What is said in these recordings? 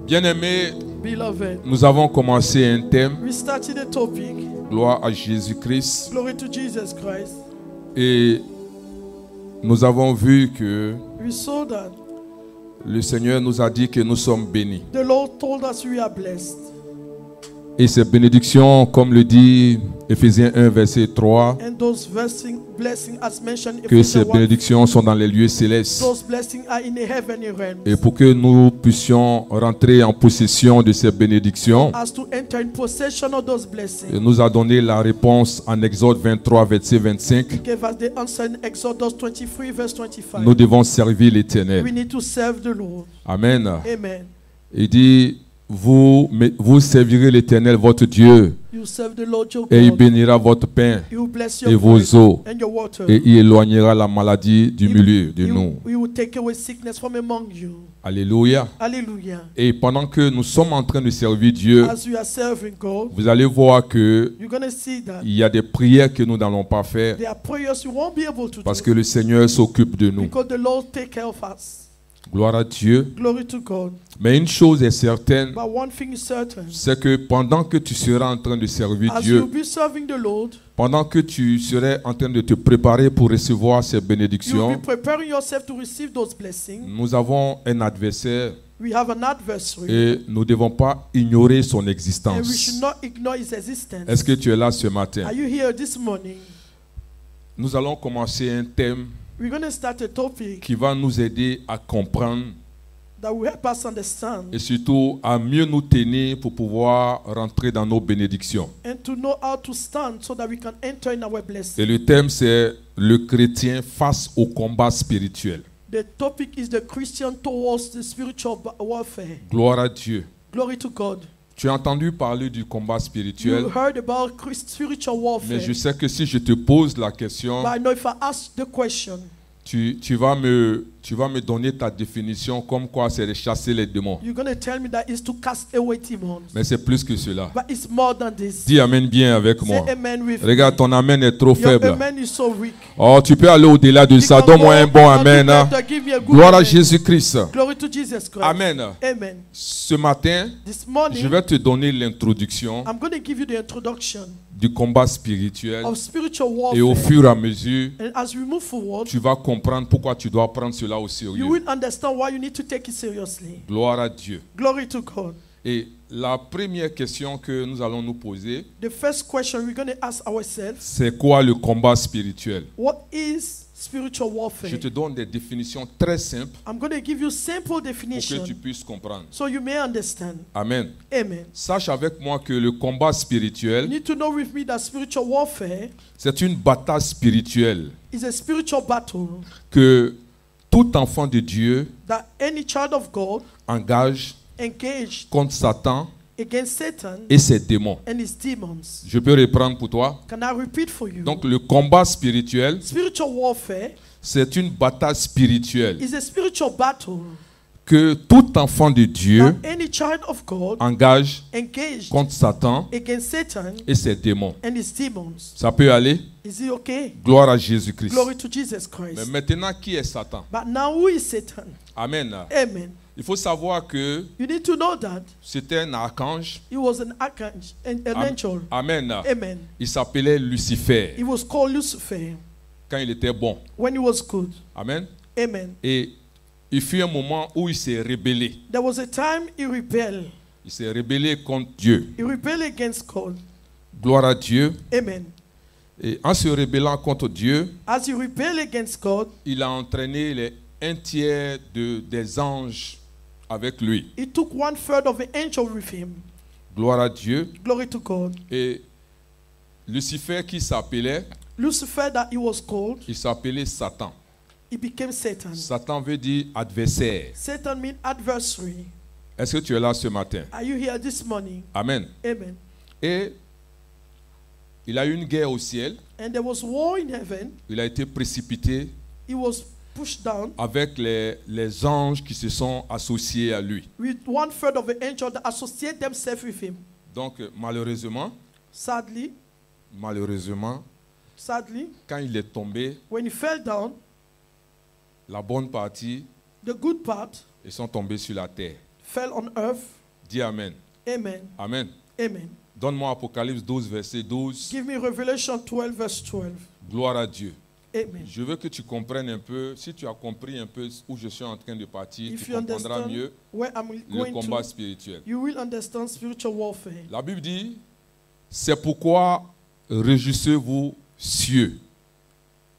Bien-aimés, Beloved, nous avons commencé un thème, we started a topic, gloire à Jésus-Christ, glory to Jesus Christ. et nous avons vu que We saw that le Seigneur nous a dit que nous sommes bénis. the Lord told us we are blessed. Et ces bénédictions, comme le dit Éphésiens 1, verset 3, And those blessings as mentioned in que ces Ephesians 1, bénédictions sont dans les lieux célestes. those blessings are in the heavenly realm. Et pour que nous puissions rentrer en possession de ces bénédictions, As to enter in possession of those blessings. il nous a donné la réponse en Exode 23, verset 25. He gave us the answer in Exodus 23 verse 25. Nous devons servir We l'Éternel. need to serve the Lord. Amen. Amen. Il dit, vous servirez l'Éternel, votre Dieu, You serve the Lord your et il God. bénira votre pain He will bless et your vos bread eaux, and your water. et il éloignera la maladie du milieu de nous. He will take away sickness from among you. Alléluia. Hallelujah. Et pendant que nous sommes en train de servir Dieu, As we are serving God, vous allez voir que you're going to see that il y a des prières que nous n'allons pas faire there are prayers you won't be able to parce do que le Seigneur s'occupe de nous. because the Lord take care of us. Gloire à Dieu. Glory to God. Mais une chose est certaine, But one thing is certain. c'est que pendant que tu seras en train de servir As Dieu, you'll be serving the Lord, pendant que tu serais en train de te préparer pour recevoir ces you'll bénédictions, be preparing yourself to receive those blessings. nous avons un adversaire We have an adversary et nous ne devons pas ignorer son and we should existence. not ignore his existence. Est-ce que tu es là ce matin? Are you here this morning? Nous allons commencer un thème We're going to start a topic qui va nous aider à comprendre that will help us understand et surtout à mieux nous tenir pour pouvoir rentrer dans nos bénédictions. and to know how to stand so that we can enter in our Et blessing. le thème, c'est le chrétien face au combat spirituel. The topic is the Christian towards the spiritual warfare. Gloire à Dieu. Glory to God. Tu as entendu parler du combat spirituel, You heard about spiritual warfare. mais je sais que si je te pose la question, But I know if I ask the question, tu vas me donner ta définition comme quoi c'est de chasser les démons. you're going to tell me that it's to cast away demons. Mais c'est plus que cela. But it's more than this. Dis amen bien avec Say moi. amen with Regarde, me. ton amen est trop Your faible. amen is so weak. Oh, tu peux aller au-delà de You ça. can Donne-moi go un bon and amen. do Hein. better. Give me a good Gloire à amen. Jésus-Christ. Glory to Jesus Christ. Amen. Amen. Ce matin, This morning, je vais te donner l'introduction I'm going to give you the introduction du combat spirituel. of spiritual Et au warfare. fur et à mesure, And as we move forward, tu vas comprendre pourquoi tu dois prendre cela au you sérieux. will understand why you need to take it seriously. Gloire à Dieu. Glory to God. Et la première question que nous allons nous poser, The first question we're going to ask ourselves, c'est quoi le combat spirituel? what is spiritual warfare? Je te donne des définitions très simples I'm going to give you simple pour que definition tu puisses comprendre. so you may understand. Amen. Amen. Sache avec moi que le combat You spirituel, need to know with me that spiritual warfare c'est une bataille spirituelle is a spiritual battle que tout enfant de Dieu that any child of God engage engaged contre Satan against Satan et ses démons. and his demons. Je peux reprendre pour toi. Can I repeat for you? Donc le combat spirituel, Spiritual warfare c'est une bataille spirituelle is a spiritual battle que tout enfant de Dieu that any child of God engage engaged contre Satan against Satan et ses démons. and his demons. Ça peut aller? Is it okay? Gloire à Jésus-Christ. Glory to Jesus Mais Christ. maintenant, qui est Satan? But now who is Satan? Amen. Amen. Il faut savoir que You need to know that c'était un archange. he was an archangel, an angel. Amen. Amen. Il s'appelait Lucifer He was called Lucifer quand il était bon. when he was good. Amen. Amen. Et il fut un moment où il s'est rébellé. There was a time he rebelled. Il s'est rébellé contre Dieu. He rebelled against God. Gloire à Dieu. Amen. Et en se rébellant contre Dieu, As he rebelled against God, il a entraîné un tiers des anges avec lui. he took 1/3 of the angel with him. Gloire à Dieu. Glory to God. Et Lucifer qui s'appelait, Lucifer, that he was called, il s'appelait Satan. he became Satan. Satan veut dire adversaire. Satan means adversary. Est-ce que tu es là ce matin? Are you here this morning? Amen. Amen. Et il a eu une guerre au ciel. And there was war in heaven. Il a été précipité He was pushed down avec les anges qui se sont associés à lui. with 1/3 of the angels that associate themselves with him. Donc malheureusement, Sadly, quand il est tombé, when he fell down, la bonne partie, the good part ils sont tombés sur la terre. fell on earth. Dis Amen. Amen. Amen. Amen. Donne-moi Apocalypse 12, verset 12. Give me Revelation 12, verse 12. Gloire à Dieu. Amen. Je veux que tu comprennes un peu, si tu as compris un peu où je suis en train de partir, If tu you comprendras understand mieux where I'm le going combat to, spirituel. you will understand spiritual warfare. La Bible dit, c'est pourquoi réjouissez-vous cieux.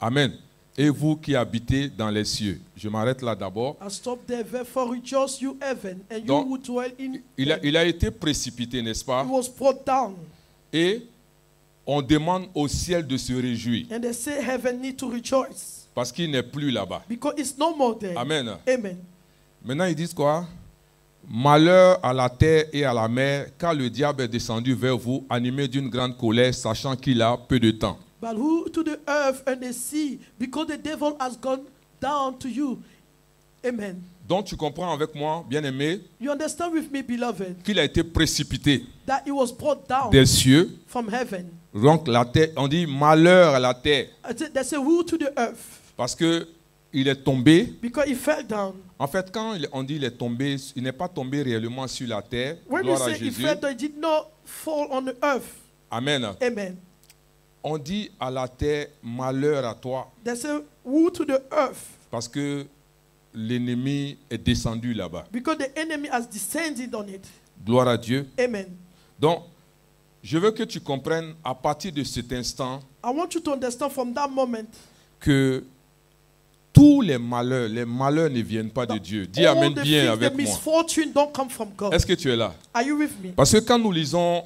Amen. Et vous qui habitez dans les cieux. Je m'arrête là d'abord. I stop there. Therefore rejoice you heaven, and you Donc, who dwell in Il a été précipité, n'est-ce pas? It was brought down. Et on demande au ciel de se réjouir. And they say heaven need to rejoice. Parce qu'il n'est plus là-bas. Because it's no more there. Amen. Amen. Maintenant, ils disent quoi? Malheur à la terre et à la mer, car le diable est descendu vers vous, animé d'une grande colère, sachant qu'il a peu de temps. But who to the earth and the sea, because the devil has gone down to you. Amen. Donc tu comprends avec moi, bien-aimé, You understand with me, beloved, qu'il a été précipité that it was brought down des cieux. from heaven. Donc la terre, on dit malheur à la terre, They say who to the earth, parce que il est tombé. because he fell down. En fait, quand on dit il est tombé, il n'est pas tombé réellement sur la terre. When we Gloire à say he Jésus. fell down, he did not fall on the earth. Amen. Amen. On dit à la terre malheur à toi, They say who to the earth, parce que l'ennemi est descendu là-bas. because the enemy has descended on it. Gloire à Dieu. Amen. Donc, je veux que tu comprennes à partir de cet instant I want you to understand from that moment que tous les malheurs ne viennent pas de Dieu. Dis all Amen the bien things, avec the moi. misfortune don't come from God. Est-ce que tu es là? Are you with me? Parce que quand nous lisons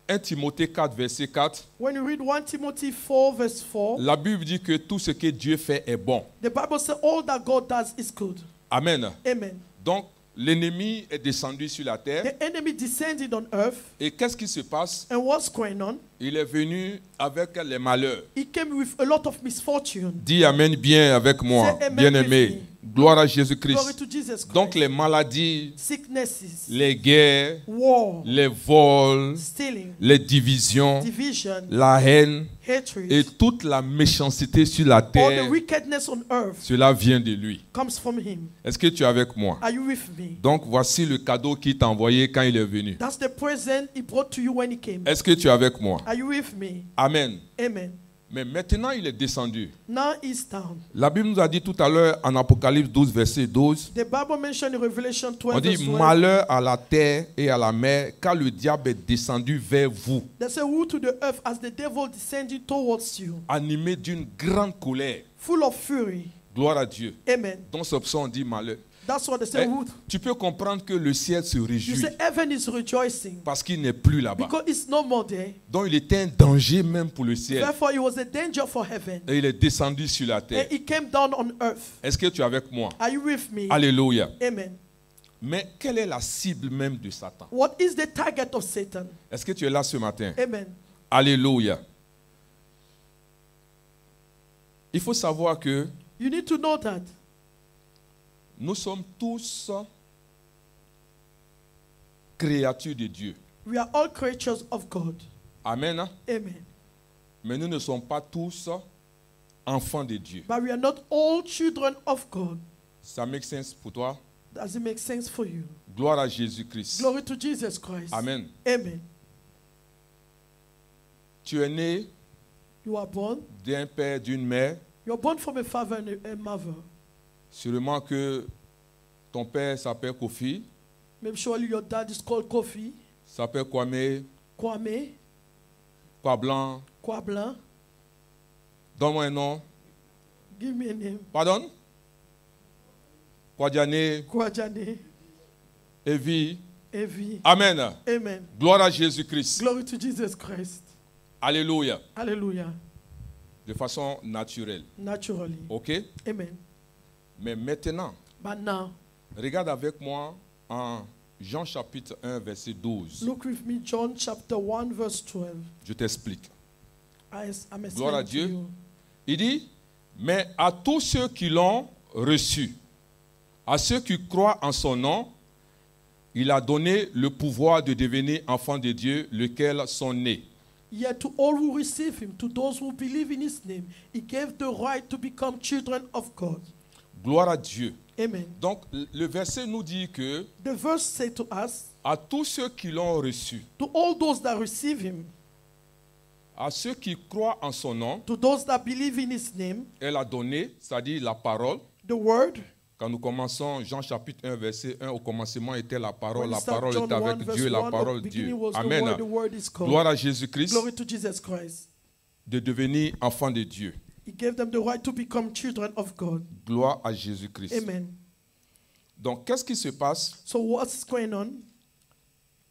1 Timothée 4, verset 4, When you read 1 Timothy 4, verse 4, la Bible dit que tout ce que Dieu fait est bon. the Bible says all that God does is good. Amen. Amen. Donc, l'ennemi est descendu sur la terre. The enemy descended on earth, Et qu'est-ce qui se passe? and what's going on? Il est venu avec les malheurs. He came with a lot of misfortune. Dis Amen bien avec moi, Say amen bien-aimé. with Gloire à Glory Jésus-Christ. to Jesus Christ. Donc, les maladies, Sicknesses, les guerres, war, les vols, stealing, les divisions, division, la haine hatred, et toute la méchanceté sur la all the terre, wickedness on earth cela vient de lui. comes from him. Est-ce que tu es avec moi? Are you with me? Donc voici le cadeau qu'il t'a envoyé quand il est venu. That's the present he brought to you when he came. Est-ce que tu es avec moi? Are you with me? Amen. Amen. Mais maintenant il est descendu. Now he's down. La Bible nous a dit tout à l'heure en Apocalypse 12, verset 12, The Bible mentioned in Revelation 12, on dit verse 12, malheur à la terre et à la mer, car le diable est descendu vers vous, they say, woe to the earth as the devil descended towards you, animé d'une grande colère. full of fury. Gloire à Dieu. Amen. Dans ce psaume on dit malheur. That's what they say. Eh, Woe. tu peux comprendre que le ciel se You réjouit say heaven is rejoicing parce qu'il n'est plus là-bas. because it's no more there. Donc il était un danger même pour le ciel. Therefore, it was a danger for heaven. Et il est descendu sur la terre. And it came down on earth. Est-ce que tu es avec moi? Are you with me? Alléluia. Amen. Mais quelle est la cible même de Satan? What is the target of Satan? Est-ce que tu es là ce matin? Amen. Alléluia. Il faut savoir que You need to know that nous sommes tous créatures de Dieu. we are all creatures of God. Amen. Amen. Mais nous ne sommes pas tous enfants de Dieu. But we are not all children of God. Ça make sense pour toi? Does it make sense for you? Gloire à Jésus-Christ. Glory to Jesus Christ. Amen. Amen. Tu es né You are born. d'un père, d'une mère. You are born from a father and a mother. Sûrement que ton père s'appelle Kofi, Maybe surely your dad is called Kofi, s'appelle Kwame, Kwame, Kwablanc. Kwablanc. Donne-moi un nom. Give me a name. Pardon? Kwadiane, Kwajane, Evi. Evi. Amen. Amen. Gloire à Jésus-Christ. Glory to Jesus Christ. Alléluia. Hallelujah. De façon naturelle. Naturally. OK? Amen. Mais maintenant, But now, regarde avec moi en Jean chapitre 1, verset 12. look with me, John chapter 1, verse 12. Je t'explique. I'm Gloire à explaining to Dieu. you. Il dit, mais à tous ceux qui l'ont reçu, à ceux qui croient en son nom, il a donné le pouvoir de devenir enfants de Dieu, lesquels sont nés. Yet to all who receive him, to those who believe in his name, he gave the right to become children of God. Gloire à Dieu. Amen. Donc, le verset nous dit que The verse says to us, à tous ceux qui l'ont reçu, to all those that receive him, à ceux qui croient en son nom, to those that believe in his name, elle a donné, c'est-à-dire la parole. the word. Quand nous commençons Jean chapitre 1, verset 1, au commencement était la parole. When La we start parole John était 1, avec verse Dieu, la 1, parole the de Dieu. beginning was Amen. the word is called. Gloire à Jésus-Christ Glory to Jesus Christ. de devenir enfant de Dieu. He gave them the right to become children of God. Gloire à Jésus-Christ. Amen. Donc, qu'est-ce qui se passe? So what's going on?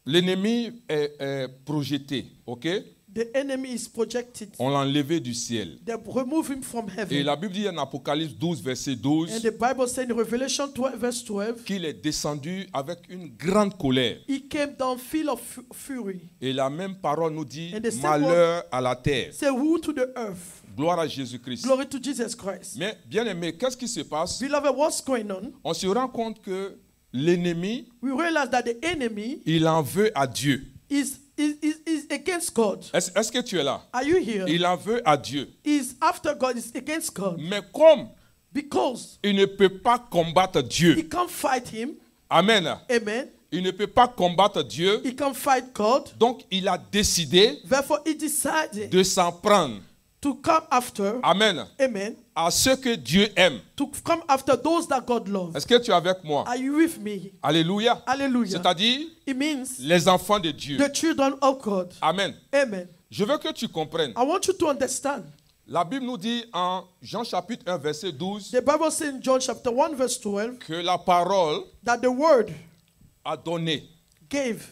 L'ennemi est projeté, ok? The enemy is projected. On l'a enlevé du ciel. They remove him from Et heaven. la Bible dit en Apocalypse 12, verset And 12, the Bible says in Revelation 12, verse 12, qu'il est descendu avec une grande colère. he came down full of fury. Et la même parole nous dit And the same malheur à la terre. Say, who to the earth? Gloire à Jésus-Christ. Glory to Jesus Christ. Mais bien aimé, qu'est-ce qui se passe? Beloved, what's going on? On se rend compte que l'ennemi, We realize that the enemy il en veut à Dieu. is against God. Est-ce que tu es là? Are you here? Il en veut à Dieu. Is after God, is against God. Mais comme Because il ne peut pas combattre Dieu, he can't fight him. amen, Amen. il ne peut pas combattre Dieu, He can't fight God. donc il a décidé Therefore, he decided de s'en prendre, to come after, amen, amen, à ceux que Dieu aime. to come after those that God loves. Est-ce que tu es avec moi? Are you with me? Alléluia. Hallelujah. C'est-à-dire It means les enfants de Dieu. the children of God. Amen. Amen. Je veux que tu comprennes. I want you to understand. La Bible nous dit en Jean chapitre 1, verset 12, The Bible says in John chapter 1, verse 12, que la parole that the word a donné gave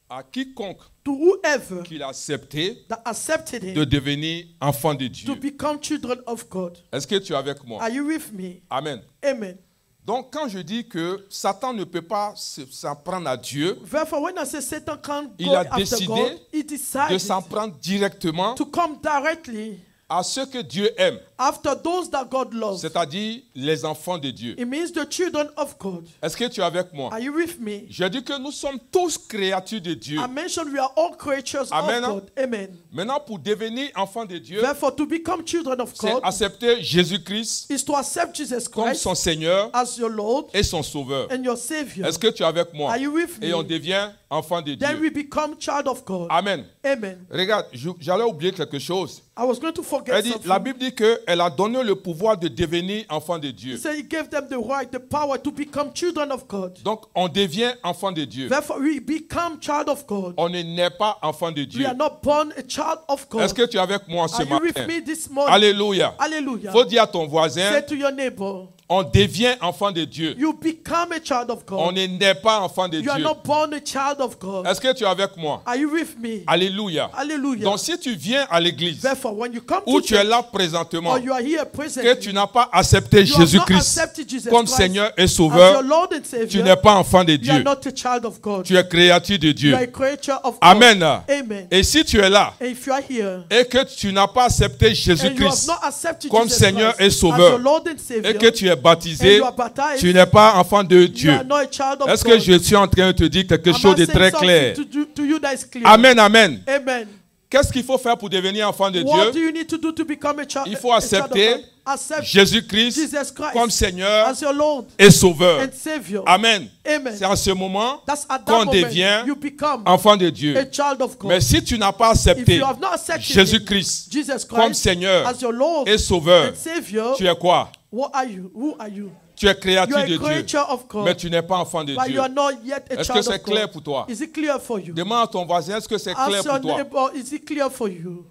à quiconque to whoever qu'il a accepté that accepted de him devenir enfant de to Dieu. become children of God. Est-ce que tu es avec moi? Are you with me? Amen. Amen. Donc quand je dis que Satan ne peut pas s'en prendre à Dieu, Therefore, when I say Satan can't Il go a after décidé God, he de decided s'en prendre directement to come directly à ceux que Dieu aime, after those that God loves. c'est-à-dire les enfants de Dieu. It means the children of God. Est-ce que tu es avec moi? Are you with me? Je dis que nous sommes tous créatures de Dieu. I mentioned we are all creatures Amen. of God. Amen. Maintenant, pour devenir enfant de Dieu, Therefore, to become children of c'est God accepter Jésus-Christ is to accept Jesus comme Christ son Seigneur as your Lord et son Sauveur. and your Savior. Est-ce que tu es avec moi? Are you with Et on me? devient enfant de Then Dieu. we become child of God. Amen. Amen. Regarde, j'allais oublier quelque chose. I was going to forget Elle dit, something. la Bible dit qu'elle a donné le pouvoir de devenir enfant de Dieu. He said he gave them the right, the power to become children of God. Donc, on devient enfant de Dieu. Therefore, we become child of God. On ne naît pas enfant de We Dieu. are not born a child of God. Est-ce que tu es avec moi ce Are you with matin? me this morning? Alléluia. Hallelujah. Faut dire à ton voisin, Say to your neighbor, on devient enfant de Dieu. you become a child of On God. ne naît pas enfant de You are Dieu. not born a child of God. Est-ce que tu es avec moi? Are you with me? Alléluia. Hallelujah. Donc si tu viens à l'église Therefore, when you come où to tu es church là présentement, or you are here que presently, tu n'as pas accepté you have not Jésus-Christ accepted Jesus comme Christ Seigneur et as Sauveur, your Lord and tu Savior, n'es pas enfant de you are Dieu. not a child of God. Tu es créature de You Dieu. are a creature of God. Amen. Amen. Et si tu es là And if you are here et que tu n'as pas accepté and you have Jésus-Christ not accepted comme Jesus Seigneur Christ et as Sauveur, your Lord and Savior, et que tu es and baptisé, you are baptized, tu n'es pas enfant de you Dieu. are not a child of Est-ce God. que je suis en train de te dire quelque Am I chose de saying très something clair? to you that is clear? Amen, amen. Amen. Qu'est-ce qu'il faut faire pour devenir enfant de What do Dieu? you need to do to become a child? Il faut a child of accepter God? Accept Jésus-Christ Jesus Christ comme Seigneur as your Lord et Sauveur. and Savior. Amen. Amen. C'est en ce moment That's at that qu'on moment devient you become enfant de Dieu. a child of God. Mais si tu n'as pas If accepté you have not accepted Jésus-Christ Jesus comme Christ Seigneur as your Lord et Sauveur, and Savior, tu es quoi? what are you? Who are you? Tu es You créature are a de Dieu, creature of God, mais tu n'es pas enfant de but you Dieu. are not yet a Est-ce que child c'est of clair God. pour toi? Is it clear for you? Demande à ton voisin, est-ce que c'est clair Ask pour your toi? neighbor, is it clear for you?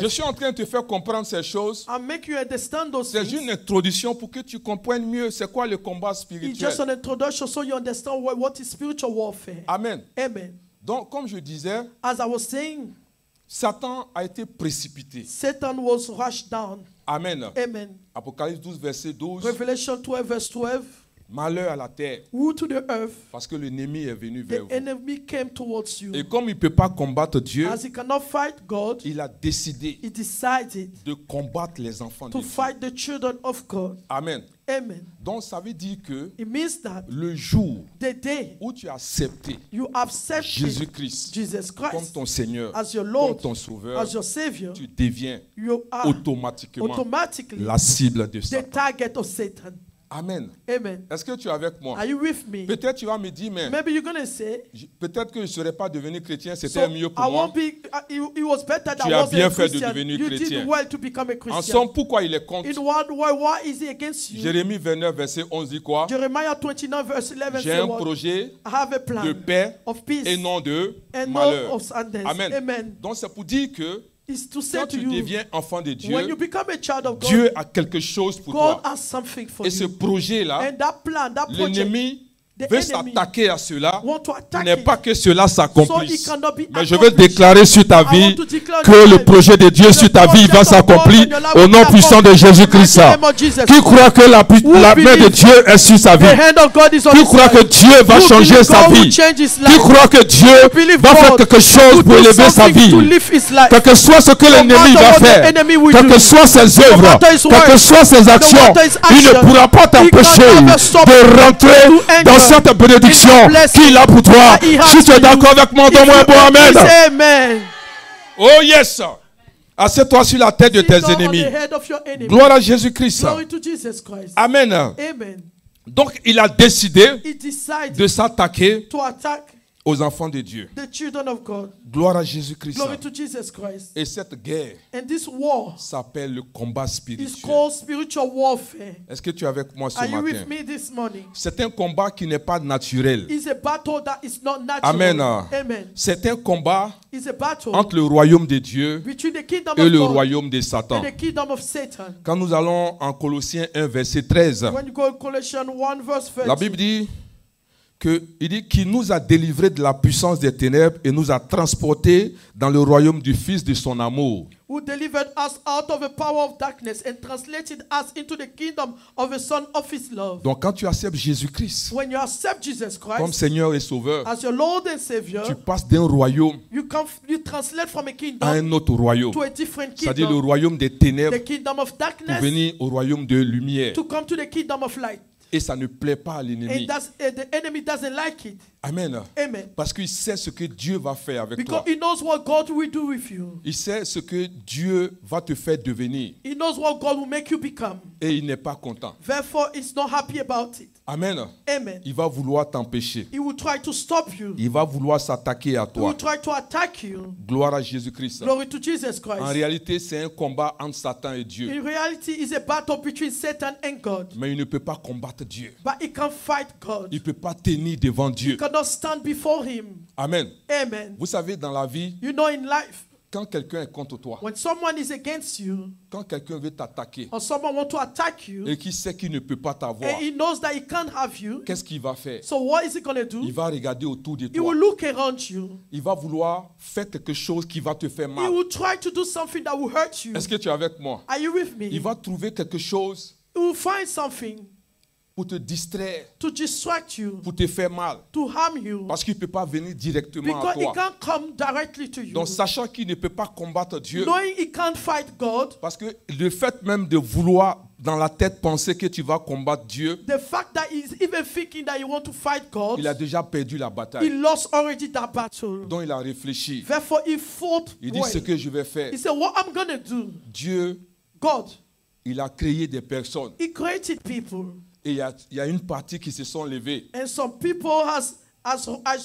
Je suis en train de te faire comprendre ces choses. I'll make you understand those C'est things. une introduction pour que tu comprennes mieux c'est quoi le combat It's spirituel. just an introduction so you understand what is spiritual warfare. Amen. Amen. Donc, comme je disais, As I was saying, Satan a été précipité. Satan was rushed down. Amen. Amen. Apocalypse 12, verset 12. Revelation 12, verse 12. Malheur à la terre, Woe to the earth. parce que l'ennemi est venu vers The vous. enemy came towards you. Et comme il ne peut pas combattre Dieu, As he cannot fight God, il a décidé he decided de combattre les enfants de to Dieu. fight the children of God. Amen. Amen. Donc ça veut dire que It means that le jour the day où tu as accepté you accept Jésus-Christ Jesus comme Christ ton Seigneur, as your comme Lord, ton Sauveur, as your Savior, tu deviens you are automatiquement automatically la cible de the ça. target of Satan. Amen. Amen. Est-ce que tu es avec moi? Are you with me? Peut-être tu vas me dire, mais Maybe you're going to say, peut-être que je ne serais pas devenu chrétien, so c'était mieux pour I moi. won't be, it was better that Tu I as wasn't bien a fait de Christian. devenir You chrétien. did well to become a En Christian. somme, pourquoi il est contre? In one way, why is he against you? Jérémie 29, verset 11 dit quoi? Jeremiah 29 verse 11 J'ai says un what? projet I have a de plan paix of peace et non de and malheur. no of sadness. Amen. Amen. Donc c'est pour dire que It's to say quand to tu you, deviens enfant de when you Dieu, become a child of God, Dieu a quelque chose pour God toi. has something for Et ce you. projet-là, And that plan, that project, l'ennemi the veut enemy s'attaquer à cela. want to Il attack n'est it. pas que cela So s'accomplisse. it cannot be Mais je veux accomplished. déclarer sur ta I vie want to declare que your le life. projet de Dieu sur ta vie va s'accomplir au nom puissant de Jésus-Christ. Qui croit que la main de Dieu est sur sa vie? The hand of God is on Qui his croit que life. Dieu va Who changer believe sa God will vie? change his Qui life? croit que Dieu believe va faire God quelque chose will pour do élever sa something vie? to live his life. Quel que soit ce que l'ennemi matter va what the faire, enemy will quelles do, que soient ses œuvres, matter his quelles que words, soient ses actions, matter his il ne action, pourra pas t'empêcher he can never stop de rentrer to enter dans cette bénédiction in the blessing qu'il a pour toi. that he has Si tu es for d'accord avec moi, donne-moi un bon amen. Say amen. Oh yes. Assieds-toi sur la tête de Sit tes down on ennemis. the head of your enemy. Gloire à Jésus-Christ. Glory to Jesus Christ. Amen. Amen. Donc il a décidé He decided de s'attaquer to attack aux enfants de Dieu. the children of God. Gloire à Jésus-Christ. Glory to Jesus Christ. Et cette guerre And this war s'appelle le combat is spirituel. called spiritual warfare. Est-ce que tu es avec moi ce Are you matin? with me this morning? C'est un combat qui n'est pas naturel. It's a battle that is not natural. Amen. Amen. C'est un combat It's a battle entre le royaume de Dieu between the kingdom et of le God royaume de Satan. and the kingdom of Satan. Quand nous allons en Colossiens 1, verset 13, When you go in Colossians 1 verse 30, la Bible dit qu'il nous a délivrés de la puissance des ténèbres et nous a transportés dans le royaume du Fils de son amour. who delivered us out of the power of darkness and translated us into the kingdom of the Son of His love. Donc quand tu acceptes Jésus-Christ When you accept Jesus comme Christ Seigneur et Sauveur, as your Lord and Savior, tu passes d'un royaume you translate from a à kingdom un autre royaume. to a different C'est-à-dire le kingdom, royaume des ténèbres the kingdom of pour darkness venir au royaume de lumière. to come to the kingdom of light. Et ça ne plaît pas à And l'ennemi. the enemy doesn't like it. Amen. Amen. Parce qu'il sait ce que Dieu va faire avec Because toi. he knows what God will do with you. Il sait ce que Dieu va te faire devenir. He knows what God will make you become. Et il n'est pas content. Therefore, he's not happy about it. Amen. Amen. Il va vouloir t'empêcher. He will try to stop you. Il va vouloir s'attaquer à He will toi. try to attack you. Gloire à Jésus-Christ. Glory to Jesus En Christ. réalité, c'est un combat entre Satan et Dieu. In reality, it's a battle between Satan and God. Mais il ne peut pas combattre Dieu. But he can't fight God. Il ne peut pas tenir devant He Dieu. cannot stand before him. Amen. Amen. Vous savez, dans la vie, You know, in life, quand quelqu'un est contre toi, when someone is against you quand quelqu'un veut t'attaquer or someone wants to attack you et qui sait qu'il ne peut pas t'avoir, and he knows that he can't have you, qu'est-ce qu'il va faire? so what is he going to do? Il va regarder autour de He toi. will look around you. Il va vouloir faire quelque chose qui va te faire He mal. will try to do something that will hurt you. Est-ce que tu es avec moi? Are you with me? Il va trouver quelque chose He will find something pour te distraire, to distract you, pour te faire mal. to harm you, Parce qu'il ne peut pas venir directement à because he toi. can't come directly to you. Donc, sachant qu'il ne peut pas combattre Dieu, Knowing he can't fight God, parce que le fait même de vouloir dans la tête penser que tu vas combattre Dieu, the fact that he's even thinking that you want to fight God, il a déjà perdu la he bataille. lost already that battle. Donc, il a réfléchi. Therefore, he fought Il dit well. ce que je vais faire. He said, what I'm going to do, Dieu, God, il a créé des personnes. he created people. Et il y a une partie qui se sont levées. And some people has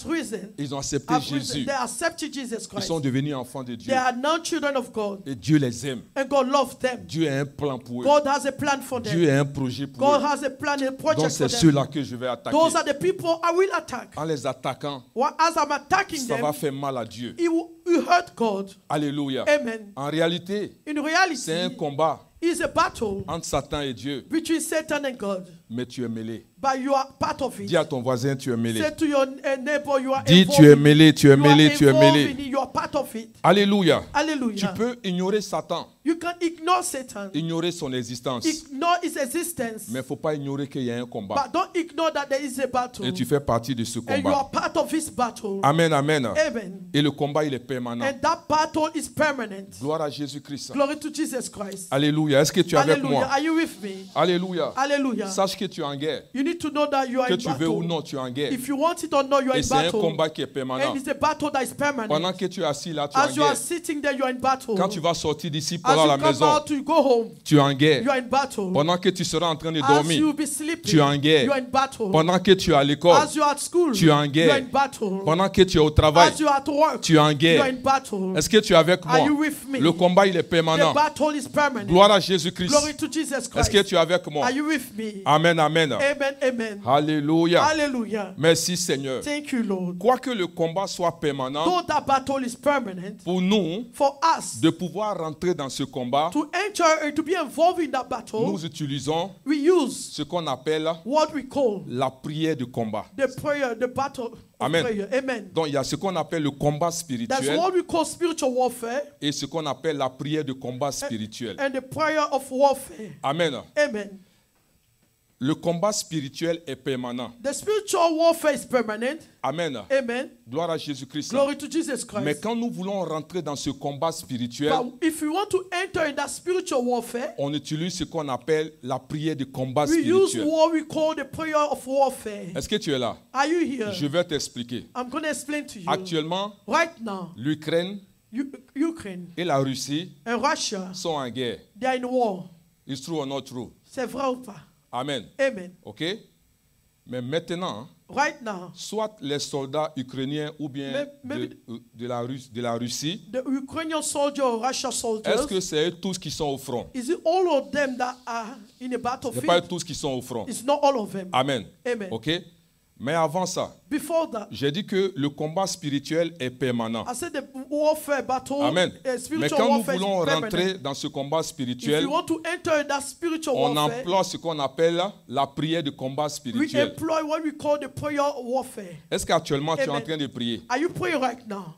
risen. Ils ont accepté Have risen. Jésus. They accepted Jesus Ils Christ. sont devenus enfants de Dieu. They are now children of God. Et Dieu les aime. And God loves them. Dieu a un plan pour eux. God has a plan for them. Dieu a un projet pour God eux. has a plan, a Donc project c'est for them. ceux-là que je vais attaquer. Those are the people I will attack. En les attaquant, As I'm attacking ça va them, faire mal à Dieu. it will hurt God. Alléluia. Amen. En réalité, In reality, c'est un combat is a battle entre Satan et Dieu, between Satan and God. mais tu es mêlé. But you are part of it. Dis à ton voisin, tu es mêlé. Say to your neighbor, you are Dis, involved. tu es mêlé, tu es You are mêlé, tu es involved mêlé. in it. You are part of it. Alléluia. Tu Hallelujah. peux ignorer Satan, You can ignore Satan. ignorer son existence, Ignore his existence. mais il ne faut pas ignorer qu'il y a un combat. But don't ignore that there is a battle. Et tu fais partie de ce And you combat. are part of this battle. Amen, amen. Amen. Et le combat, il est permanent. And that battle is permanent. Gloire à Jésus-Christ. Glory to Jesus Christ. Alléluia. Est-ce que tu es avec Hallelujah. moi? Are you with me? Alléluia. Hallelujah. Sache que tu es en guerre. You need to know that you are Que in tu veux ou battle. non, tu es en guerre. If you want it or not, you are Et in c'est un battle. combat qui est permanent. And it's a battle that is permanent. Pendant que tu es assis là, tu es en As you are guerre. sitting there, you are in battle. Quand tu vas sortir d'ici pour As aller à you la come maison, out to go home, tu es en guerre. you are in battle. Pendant que tu seras en train de As dormir, you be sleeping, tu es en guerre. you are in battle. Pendant que tu es à l'école, As you are at school, tu es en you guerre. are in battle. Pendant que tu es au travail, As you are at work, tu es en you are guerre. in battle. Est-ce que tu es avec moi? Are you with me? Le combat, il est The permanent. battle is permanent. Gloire à Jésus-Christ. Glory to Jesus Est-ce Christ. que tu es avec moi? Are you with me? Amen, amen. Amen, amen. Alléluia. Hallelujah. Merci Seigneur. Thank you, Lord. Quoique le combat soit permanent, Though that battle is permanent, pour nous, for us de pouvoir rentrer dans ce combat, to enter and to be involved in that battle, nous utilisons we use ce qu'on appelle what we call la prière de combat. the prayer, the battle of Amen. prayer. Amen. Donc il y a ce qu'on appelle le combat That's spirituel what we call spiritual warfare et ce qu'on appelle la prière de combat spirituel. and the prayer of warfare. Amen. Amen. Le combat spirituel est permanent. The spiritual warfare is permanent. Amen. Amen. Gloire à Jésus-Christ. Glory to Jesus Christ. Mais quand nous voulons rentrer dans ce combat spirituel, But if we want to enter in that spiritual warfare, on utilise ce qu'on appelle la prière de combat we use spirituel. what we call the prayer of warfare. Est-ce que tu es là? Are you here? Je vais t'expliquer. I'm going to explain to you. Actuellement, Right now, l'Ukraine Ukraine et la Russie and Russia, sont en guerre. they are in war. Is true or not true? C'est vrai ou pas? Amen. Amen. OK? Mais maintenant, Right now, soit les soldats ukrainiens ou bien Maybe- de la Russie, the Ukrainian soldier or Russian est-ce soldiers, que c'est eux tous qui sont au front? is it all of them that are in a Ce n'est pas eux battlefield? tous qui sont au front. It's not all of them. Amen. Amen. OK? Mais avant ça, Before that, j'ai dit que le combat spirituel est permanent. I said the warfare battle, Amen. Mais spiritual quand nous warfare voulons is permanent. rentrer dans ce combat If spirituel, you want to enter that spiritual on warfare, emploie ce qu'on appelle la prière de combat we spirituel. employ what we call the prayer warfare. Est-ce qu'actuellement tu es en Amen. train de prier? Are you praying right now?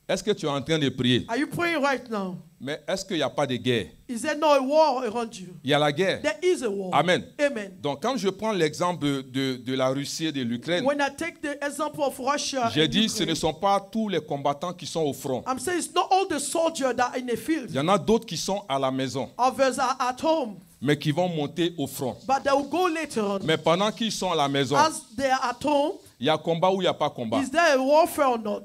Est-ce que tu es en train de prier? Are you praying right now? Mais est-ce qu'il n'y a pas de guerre? Is there no war around you? Il y a la guerre. There is a war. Amen. Amen. Donc quand je prends l'exemple de la Russie et de l'Ukraine, When I take the example of Russia, j'ai and dit ce Ukraine, ne sont pas tous les combattants qui sont au front. I'm saying it's not all the soldiers that are in the field. Il y en a d'autres qui sont à la maison, Others are at home, mais qui vont monter au front. but they will go later on. Mais pendant qu'ils sont à la maison, As they are at home, il y a combat ou il n'y a pas combat. is there a warfare or not?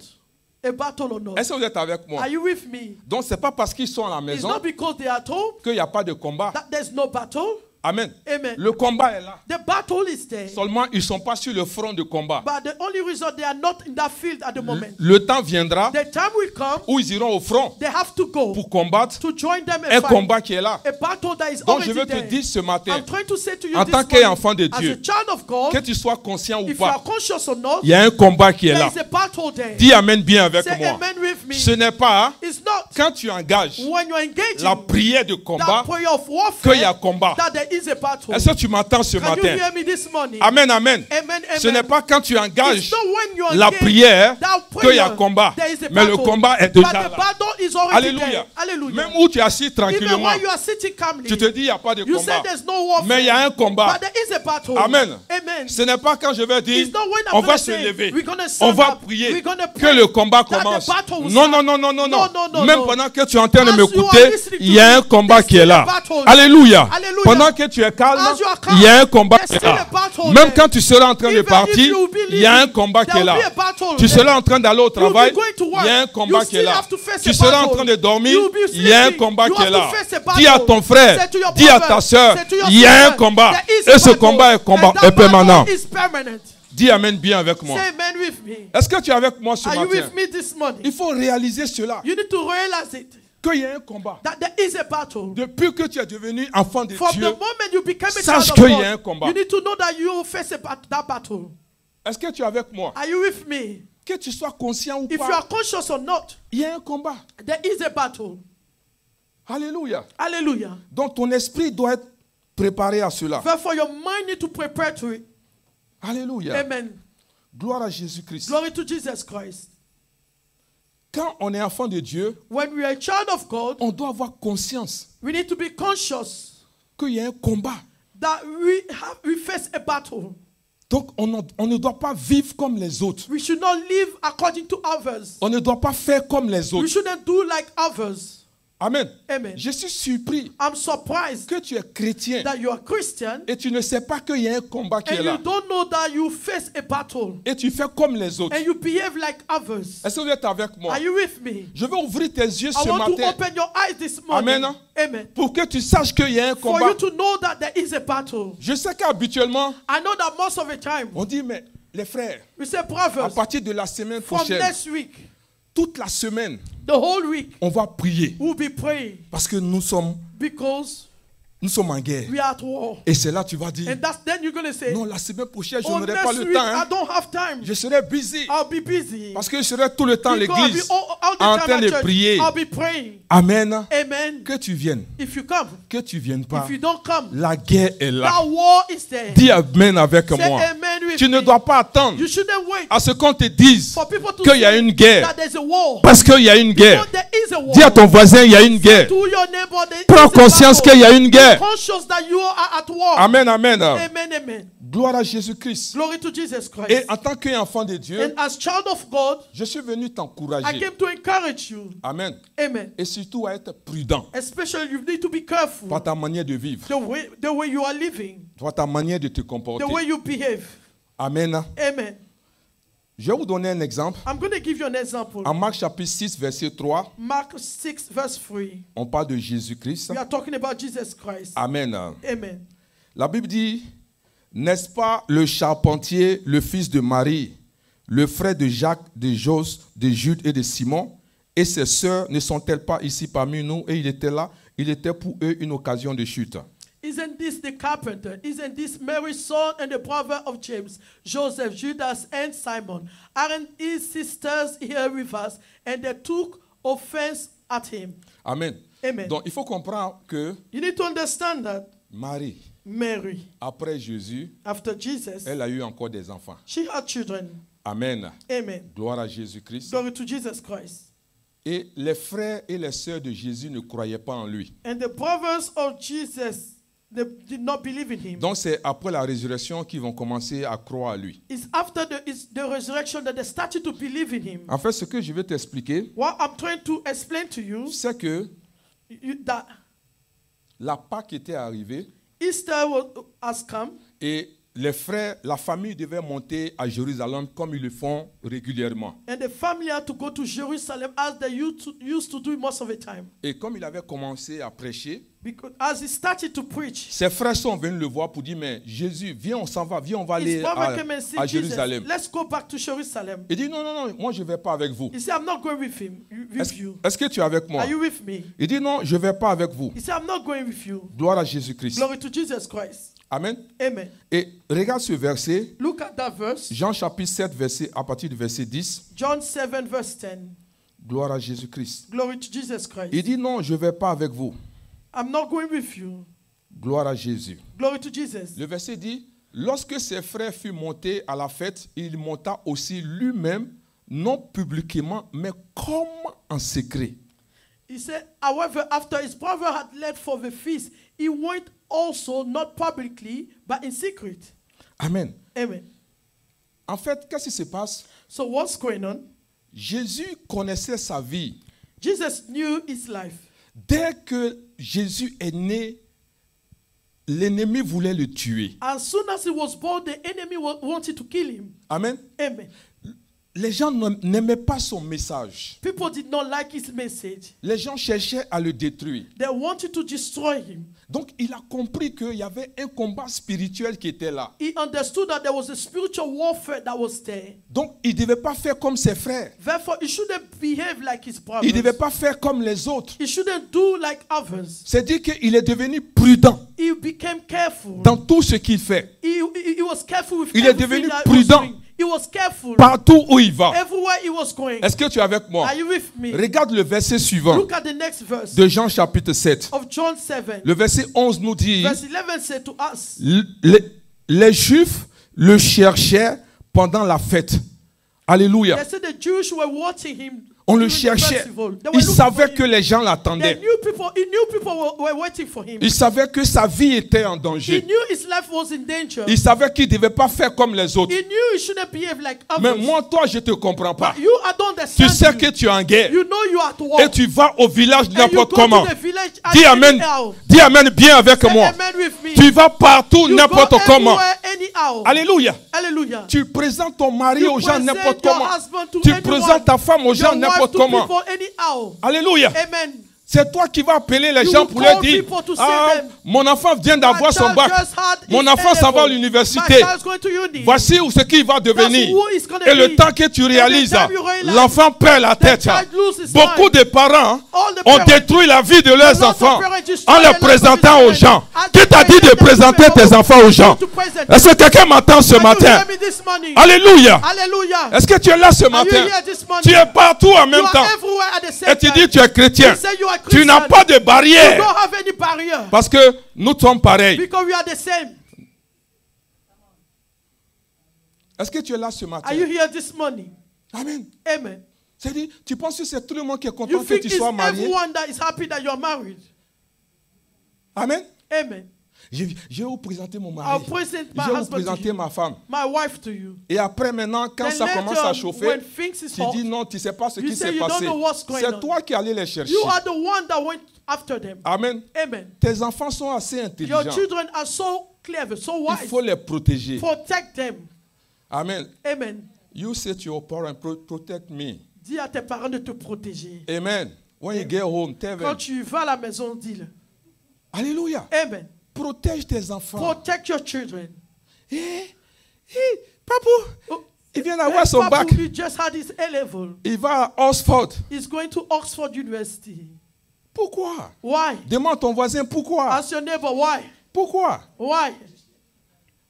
A battle or not? Est-ce que vous êtes avec moi? Are you with me? Donc ce n'est pas parce qu'ils sont à la It's maison not because they are at home qu'il n'y a pas de combat. that there's no battle. Amen. Amen. Le combat est là. The battle is there. Seulement, ils ne sont pas sur le front de combat. But the only reason they are not in that field at the moment, Le temps viendra the time will come, où ils iront au front they have to go pour combattre to join them un and fight. combat qui est là. A battle that is Donc je already veux te there. dire ce matin, I'm trying to say to you en this tant morning, qu'enfant de as Dieu, a child of God, que tu sois conscient ou if you are pas, conscious or not, il y a un combat qui est there là. is a battle there. Dis Amen bien avec Say moi. amen with me. Ce n'est pas It's not quand tu engages when you're engaging la prière de that combat prayer of qu'il y a warfare combat. that there is a battle. Est-ce que tu m'entends ce Can you matin? hear me this morning? Amen, amen. Amen, Ce n'est amen. pas quand tu It's engages not when you la engage prière that qu'il y a prayer, combat. there is a Mais le battle. combat est But déjà the là. battle is already Alléluia. there. Hallelujah. Même où tu es assis Even tranquillement, while you are sitting calmly, tu te dis il n'y a pas de you say combat. there's no warfare. Mais il y a un combat. But there is a battle. Amen. Amen. Ce n'est pas quand je vais dire It's not when I'm on gonna va se say, lever, we're gonna on stand va up, prier, we're gonna que pray le combat that the commence. battle will Non, start. non, non, non, non, non. No, no, Même no. pendant que tu es en train de As you are m'écouter, listening to il y a me, un combat there's qui est still là. a battle. Alléluia. Hallelujah. Pendant que tu es calme, As you are calm, il y a un combat there's qui est still là. a battle Même there. quand tu seras en train de Even if partir, you believe il y a un combat qui est there là. will be a battle Tu there. seras en train d'aller au travail, going to work. il y a un combat You qui est still là. have to face Tu a seras en battle. train de dormir, You'll be il y a un sleeping. combat You qui est have là. to face a battle. Dis à ton frère, Say to your dis à brother, ta soeur, say to your il y a un sister, combat. there is a Et ce battle. combat est And that permanent. battle is permanent. Dis Amen bien avec moi. Say amen with me. Est-ce que tu es avec moi ce Are you matin? with me this morning? Il faut réaliser cela, You need to realize it, qu'il y a un combat. that there is a battle. Depuis que tu es devenu enfant de From the Dieu, moment you become a sache child of qu'il y a un God, combat. you need to know that you will face that battle. est-ce que tu es avec moi? Are you with me? Que tu sois conscient ou If you pas, are conscious or not, il y a un combat. there is a battle. Alléluia. Hallelujah. Donc ton esprit doit être préparé à cela. Therefore, your mind need to prepare to it. Alléluia. Amen. Gloire à Jésus-Christ. Glory to Jesus Christ. Quand on est enfant de Dieu, When we are a child of God, on doit avoir conscience we need to be conscious qu'il y a un combat. that we face a battle. Donc on ne doit pas vivre comme les autres. We should not live according to others. On ne doit pas faire comme les We autres. shouldn't do like others. Amen. Amen. Je suis surpris I'm surprised que tu es chrétien that you are Christian et tu ne sais pas qu'il y a un combat qui and est là. you don't know that you face a battle Et tu fais comme les autres. and you behave like others. Est-ce que vous êtes avec moi? Are you with me? Je vais ouvrir tes yeux I ce want to matin open your eyes this morning. Amen. Amen. pour que tu saches qu'il y a un For combat. you to know that there is a battle. Je sais qu'habituellement, I know that most of the time on dit, mais les frères, we say, à brothers, partir de la semaine from prochaine, next week, toute la semaine, the whole week, on va prier. we'll be praying Parce que nous sommes because en guerre. we are at war. Et c'est là que tu vas dire, And then you're going to say, non, la semaine prochaine, je oh, n'aurai pas next le week, temps. I Hein. don't have time. Je serai busy. I'll be busy. Parce que je serai tout le temps à Because I'll be l'église all the en time train at de church. prier. I'll be praying. Amen. Amen. Que tu viennes, If you come, que tu viennes pas. if you don't come, La guerre est là. that war is there. Dis Amen avec Say moi. amen with Tu ne me. dois pas attendre You shouldn't wait à ce qu'on te dise for people to qu'il y a say une guerre. that there's a war. Parce qu'il y a une guerre. Because there is a war. Dis à ton voisin, il y a une guerre. To your neighbor, there Prends is a conscience battle. qu'il y a une guerre. Conscious that you are at war. Amen, amen. Amen, amen. Gloire à Jésus-Christ. Glory to Jesus Christ. Et en tant qu'enfant de Dieu, And as child of God, je suis venu I t'encourager. came to encourage you. Amen. Amen. Et surtout à être prudent Especially you need to be careful dans ta manière de vivre, the way you are living, dans ta manière de te comporter. the way you behave. Amen. Amen. Je vais vous donner un exemple. I'm going to give you an example. En Marc chapitre 6, verset 3, Mark 6 verse 3. on parle de Jésus-Christ. We are talking about Jesus Christ. Amen. Amen. La Bible dit, n'est-ce pas le charpentier, le fils de Marie, le frère de Jacques, de Jos, de Jude et de Simon, et ses sœurs ne sont-elles pas ici parmi nous? Et il était là, il était pour eux une occasion de chute. Isn't this the carpenter? Isn't this Mary's son and the brother of James, Joseph, Judas, and Simon? Aren't his sisters here with us? And they took offense at him. Amen. Amen. Donc il faut comprendre que You need to understand that Marie, Mary, après Jésus, after Jesus, elle a eu encore des enfants. she had children. Amen. Amen. Gloire à Jésus-Christ. Glory to Jesus Christ. Et les frères et les sœurs de Jésus ne croyaient pas en lui. And the brothers of Jesus, they did not believe in him. Donc c'est après la résurrection qu'ils vont commencer à croire à lui. It's after the resurrection that they started to believe in him. En fait, ce que je vais t'expliquer, What I'm trying to explain to you, c'est que that la Pâque était arrivée Easter has come, et les frères, la famille devait monter à Jérusalem comme ils le font régulièrement. and the family had to go to Jerusalem as they used to do most of the time. Et comme il avait commencé à prêcher, Because as he started to preach, ses frères sont venus le voir pour dire, mais Jésus, viens, on s'en va, viens, on va his aller brother came and said, à Jesus, Jérusalem. let's go back to Jerusalem. Il dit, non, non, non, moi je ne vais pas avec vous. He said, I'm not going with him, with you. Est-ce que tu es avec moi? Are you with me? Il dit, non, je ne vais pas avec vous. He said, I'm not going with you. Gloire à Jésus-Christ. Glory to Jesus Christ. Amen. Amen. Et regarde ce verset, Look at that verse. Jean chapitre 7, verset, à partir du verset 10. John 7 verse 10. Gloire à Jésus-Christ. Glory to Jesus Christ. Il dit, non, je ne vais pas avec vous. I'm not going with you. Gloire à Jésus. Glory to Jesus. Le verset dit, lorsque ses frères furent montés à la fête, il monta aussi lui-même, non publiquement, mais comme en secret. He said, however, after his brother had left for the feast, he went also not publicly, but in secret. Amen. Amen. En fait, qu'est-ce qui se passe? So what's going on? Jésus connaissait sa vie. Jesus knew his life. Dès que Jésus est né, l'ennemi voulait le tuer. As soon as he was born, the enemy wanted to kill him. Amen. Amen. Les gens n'aimaient pas son message. People did not like his message. Les gens cherchaient à le détruire. They wanted to destroy him. Donc, il a compris qu'il y avait un combat spirituel qui était là. He understood that there was a spiritual warfare that was there. Donc, il ne devait pas faire comme ses frères. Therefore, he shouldn't behave like his brothers. Il ne devait pas faire comme les autres. He shouldn't do like others. C'est-à-dire qu'il est devenu prudent He became careful. dans tout ce qu'il fait. He was careful with Il est everything devenu that he was prudent doing. He was careful partout où il va. everywhere he was going. Est-ce que tu es avec moi? Are you with me? Regarde le verset suivant Look at the next verse de Jean chapitre 7. of John 7. Le verset 11 nous dit, Verse 11 said to us, les Juifs le cherchaient pendant la fête. Alléluia. they said the Jews were watching him. On le during the cherchait. festival. They were Il looking savait for que him. les gens He l'attendaient. knew people were waiting for him. Il savait que sa vie était en He danger. knew his life was in danger. Il savait qu'il ne devait pas faire comme les autres. He knew he shouldn't behave like Mais others. moi, toi, je ne te comprends pas. You, I don't Tu sais understand que tu es en guerre. you. You know you are at war. Et tu vas au village And you n'importe go comment. to the village at Dis Amen. anyhow. Dis Amen bien avec Say moi. amen with me. Tu vas partout You n'importe go comment. everywhere, anyhow. Alléluia. Hallelujah. Tu présentes ton mari You aux gens present n'importe your comment. husband to Tu anyone. présentes ta femme aux gens Your wife n'importe to comment. people anyhow. Alléluia. Amen. C'est toi qui vas appeler les You gens will pour leur call dire, people to say ah, them, mon enfant vient d'avoir My son child bac. just had Mon his enfant s'en va à A-level. l'université. My child's going to uni. Voici ce qu'il va devenir. who he's gonna Et le be. temps que tu réalises, time you realize, l'enfant perd la tête. child loses Beaucoup mind. de parents All the ont parents- détruit la vie de leurs lots of enfants parents destroy en the les life of présentant these aux gens. children. Qui t'a dit de présenter tes enfants aux gens? To present. Est-ce que quelqu'un m'entend ce Can you matin? hear me this morning? Alléluia. Hallelujah. Est-ce que tu es là ce Are you matin? here this morning? Tu es partout en même You temps. are everywhere at the same Et tu time. dis tu es chrétien. You say you are Tu n'as Christian. pas de You barrière. don't have any barrier. Parce que nous sommes pareils. Because we are the same. Est-ce que tu es là ce matin? Are you here this morning? Amen. Amen. C'est-à-dire, tu penses que c'est tout le monde qui est content You que think tu it's sois marié? everyone that is happy that you are married? Amen. Amen. Je vais vous présenter mon I'll mari. present Je my vais vous husband to présenter you, ma femme. my wife to you. Et après, maintenant, quand Then ça later, commence à chauffer, when things is tu hot, dis non, tu ne sais pas ce you qui say s'est you don't passé. know what's going C'est on. toi qui allais les chercher. You are the one that went after them. Amen. Amen. Tes enfants sont assez Your intelligents. children are so clever, so Il wise. faut les protéger. Protect them. Amen. Amen. You say to your parents, protect me. Dis à tes parents de te protéger. Amen. When you get home, tell Quand them. tu vas à la maison, dis-le. Alléluia. Amen. Protège tes enfants. Protect your children. Papou, Oh, il vient d'avoir son Papu, bac. he just had his A-level. Il va à Oxford. He's going to Oxford University. Pourquoi? Why? Demande ton voisin pourquoi. Ask your neighbor, why? Pourquoi? Why?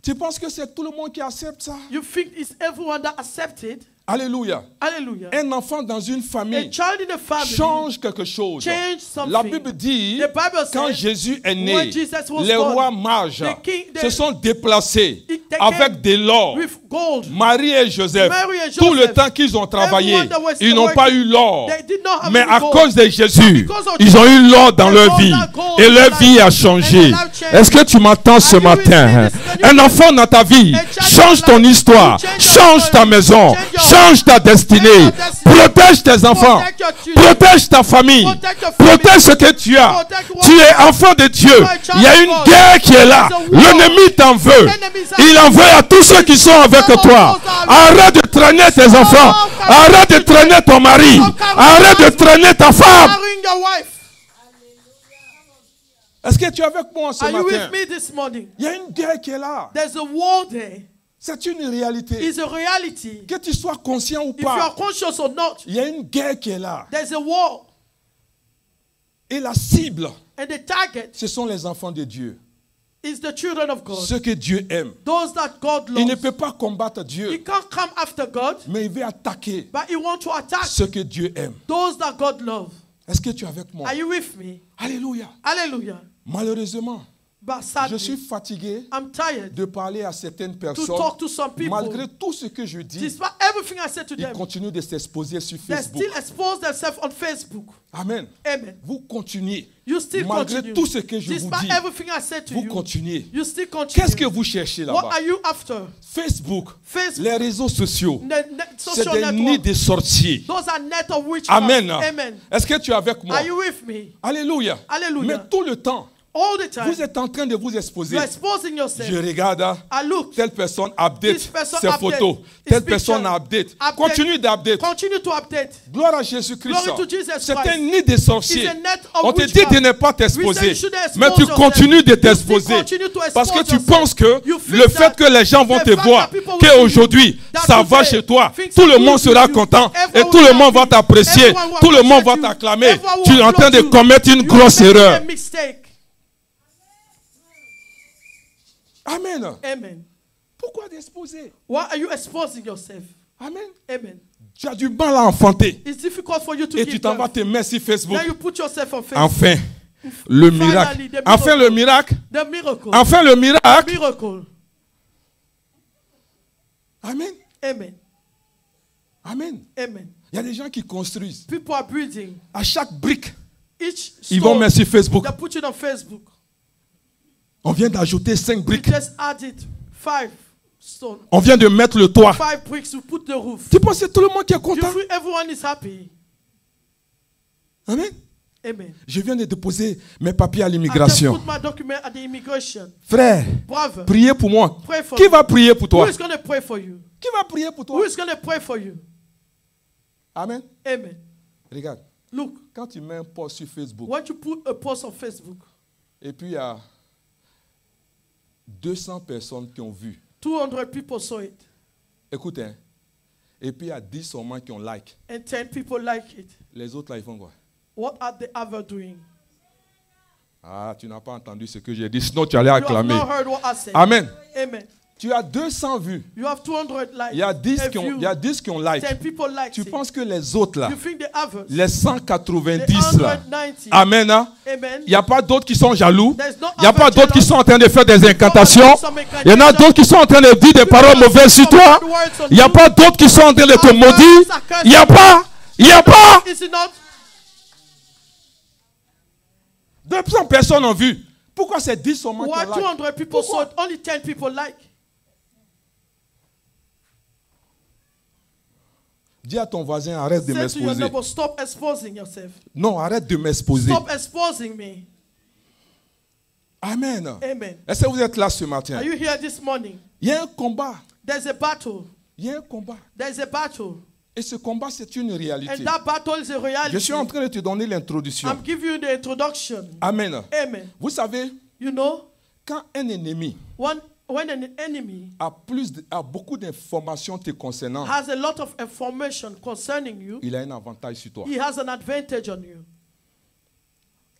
Tu penses que c'est tout le monde qui accepte ça? You think it's everyone that accepted? Alléluia. Hallelujah. Un enfant dans une A famille child in a family change quelque chose. change something. La Bible dit, The Bible quand says, Jésus est né, when Jesus was les born, rois mages the king- the- se sont déplacés They avec came de l'or. with gold. Marie et Joseph, Mary and tout le Joseph, temps qu'ils ont travaillé, everyone that was ils n'ont pas eu l'or. They did not have Mais any à gold. cause de Jésus, Because of ils ont eu l'or dans they leur got vie. that gold Et in leur their vie a life. changé. And their life changed. Est-ce que tu m'entends ce Are you with matin? me this morning? Un enfant dans ta vie, A child change in your ton life. histoire, You change your change ta story. maison, Change your change ta destinée. Change your destiny. Protège tes enfants. Protect your children. Protège ta famille. Protect your family. Protège ce que tu as. Protect what Tu you es have. enfant de Dieu. You are a child Il y a of une God. guerre qui est là. There's a war. L'ennemi t'en veut. Enemies are- Il en veut à tous ceux qui sont avec Some of toi. those are- Arrête de traîner tes enfants. Arrête de traîner ton mari. Arrête de traîner ta femme. Carrying your wife. Est-ce que tu es avec moi ce Are you matin? with me this morning? Il y a une guerre qui est là. There's a war there. C'est une réalité. It's a reality. Que tu sois conscient ou If you are pas, conscious or not, il y a une guerre qui est là. there's a war. Et la cible, And the target ce sont les enfants de Dieu. is the children of God. Ceux que Dieu aime. Those that God Il ne loves. peut pas combattre He Dieu, can't come after God, mais il veut attaquer but he wants to attack ceux que Dieu aime. those that God loves. Est-ce que tu es avec moi? Are you with me? Alléluia. Hallelujah. Malheureusement, But je suis sadly, fatigué I'm tired de parler à certaines to personnes. talk to some people. Malgré tout ce que je dis, Despite everything I said to ils them, continuent de s'exposer sur they Facebook. still expose themselves on Facebook. Amen. Amen. Vous continuez. You still Malgré continue. tout ce que je vous Despite dis, everything I said to vous you, continuez. you still continue. Qu'est-ce que vous cherchez What là-bas? are you after? Facebook, Facebook, les réseaux sociaux, c'est social des nids network. de sorciers. Those are net of witchcraft. Amen. Amen. Est-ce que tu es avec moi? Are you with me? Alléluia. Hallelujah. Mais tout le temps, All the time, vous êtes en train de vous exposer. you're exposing yourself. Je regarde, I look. telle personne update This person ses update photos. his Telle picture. personne update. Update. Continue d'update. Continue to update. Gloire à Jésus-Christ. Glory to Jesus C'est Christ. un nid de sorciers. It's a net of On te dit witchcraft. de ne pas We say t'exposer. you shouldn't expose Mais tu yourself. continues de You still t'exposer. continue to expose Parce que tu yourself. penses que You think le fait that que les gens vont the te fact voir, that people will see qu'aujourd'hui, you, that ça va today, chez toi, things tout are le monde good sera with you. content et Everyone tout le will monde va happy. t'apprécier. Everyone will Tout le monde va appreciate you. t'acclamer. Everyone Tu will es en train de applaud you. commettre une You grosse are making erreur. a mistake. Amen. Amen. Pourquoi t'exposer? Why are you exposing yourself? Amen. Amen. Tu as du mal à enfanter. It's difficult for you to Et give tu t'en vas birth. te mettre sur Facebook. Then you put yourself on Facebook. Enfin, le miracle. Finally, the Enfin, le miracle. The miracle. Enfin, le miracle. Miracle. Amen. Amen. Amen. Amen. Il y a des gens qui construisent. People are building. À chaque brique, Each ils vont stone, mettre sur Facebook. they put it on Facebook. On vient d'ajouter 5 We briques. just added 5 stones. On vient de mettre le toit. 5 bricks to put the roof. Tu penses que tout le monde qui est You content? feel everyone is happy. Amen. Amen. Je viens de déposer mes papiers à I just l'immigration. put my document at the immigration. Frère, Brother, priez pour moi. pray for Qui me. va prier pour Who toi? is going to pray for you? Qui va prier pour toi? Who is going to pray for you? Amen. Amen. Regarde, Look, quand tu mets un post sur Facebook, when you put a post on Facebook, et puis il y a 200 personnes qui ont vu. 200 people saw it, Écoute, hein. Et puis il y a 10 seulement qui ont like. and 10 people like it. Les autres là, ils font quoi? What are the other doing? Ah, tu n'as pas entendu ce que j'ai dit, sinon tu allais You have acclamer. not heard what I said. Amen. Amen. Tu as 200 vues. You have 200 likes. Il y a 10 A qui ont, few, il y a 10 qui ont like. 10 people like Tu it. penses que les autres là, You think the others, les the 190 là, 190, Amen. Hein? amen. Il n'y a pas d'autres qui sont jaloux. There's no Il n'y a pas other d'autres qui jealous. sont en train de faire des incantations. Il y en a d'autres qui sont en train de dire des paroles mauvaises sur toi. Il n'y a pas d'autres qui sont en train de te maudire. Il n'y a pas. Il n'y a pas. Is it not? 200 personnes ont vu. Pourquoi c'est 10 seulement qui Why ont like? 200 people saw Pourquoi? it, only 10 people like? Dis à ton voisin, arrête de Say to your m'exposer. neighbor, stop exposing yourself. Non, arrête de m'exposer. Stop exposing me. Amen. Amen. Est-ce que vous êtes là ce matin? Are you here this morning? Il y a un combat. There's a battle. Il y a un combat. There's a battle. Et ce combat, c'est une réalité. And that battle is a reality. Je suis en train de te donner l'introduction. I'm giving you the introduction. Amen. Amen. Vous savez, You know, quand un ennemi when an enemy a beaucoup d'informations te concernant, has a lot of information concerning you, il a un avantage sur toi. he has an advantage on you.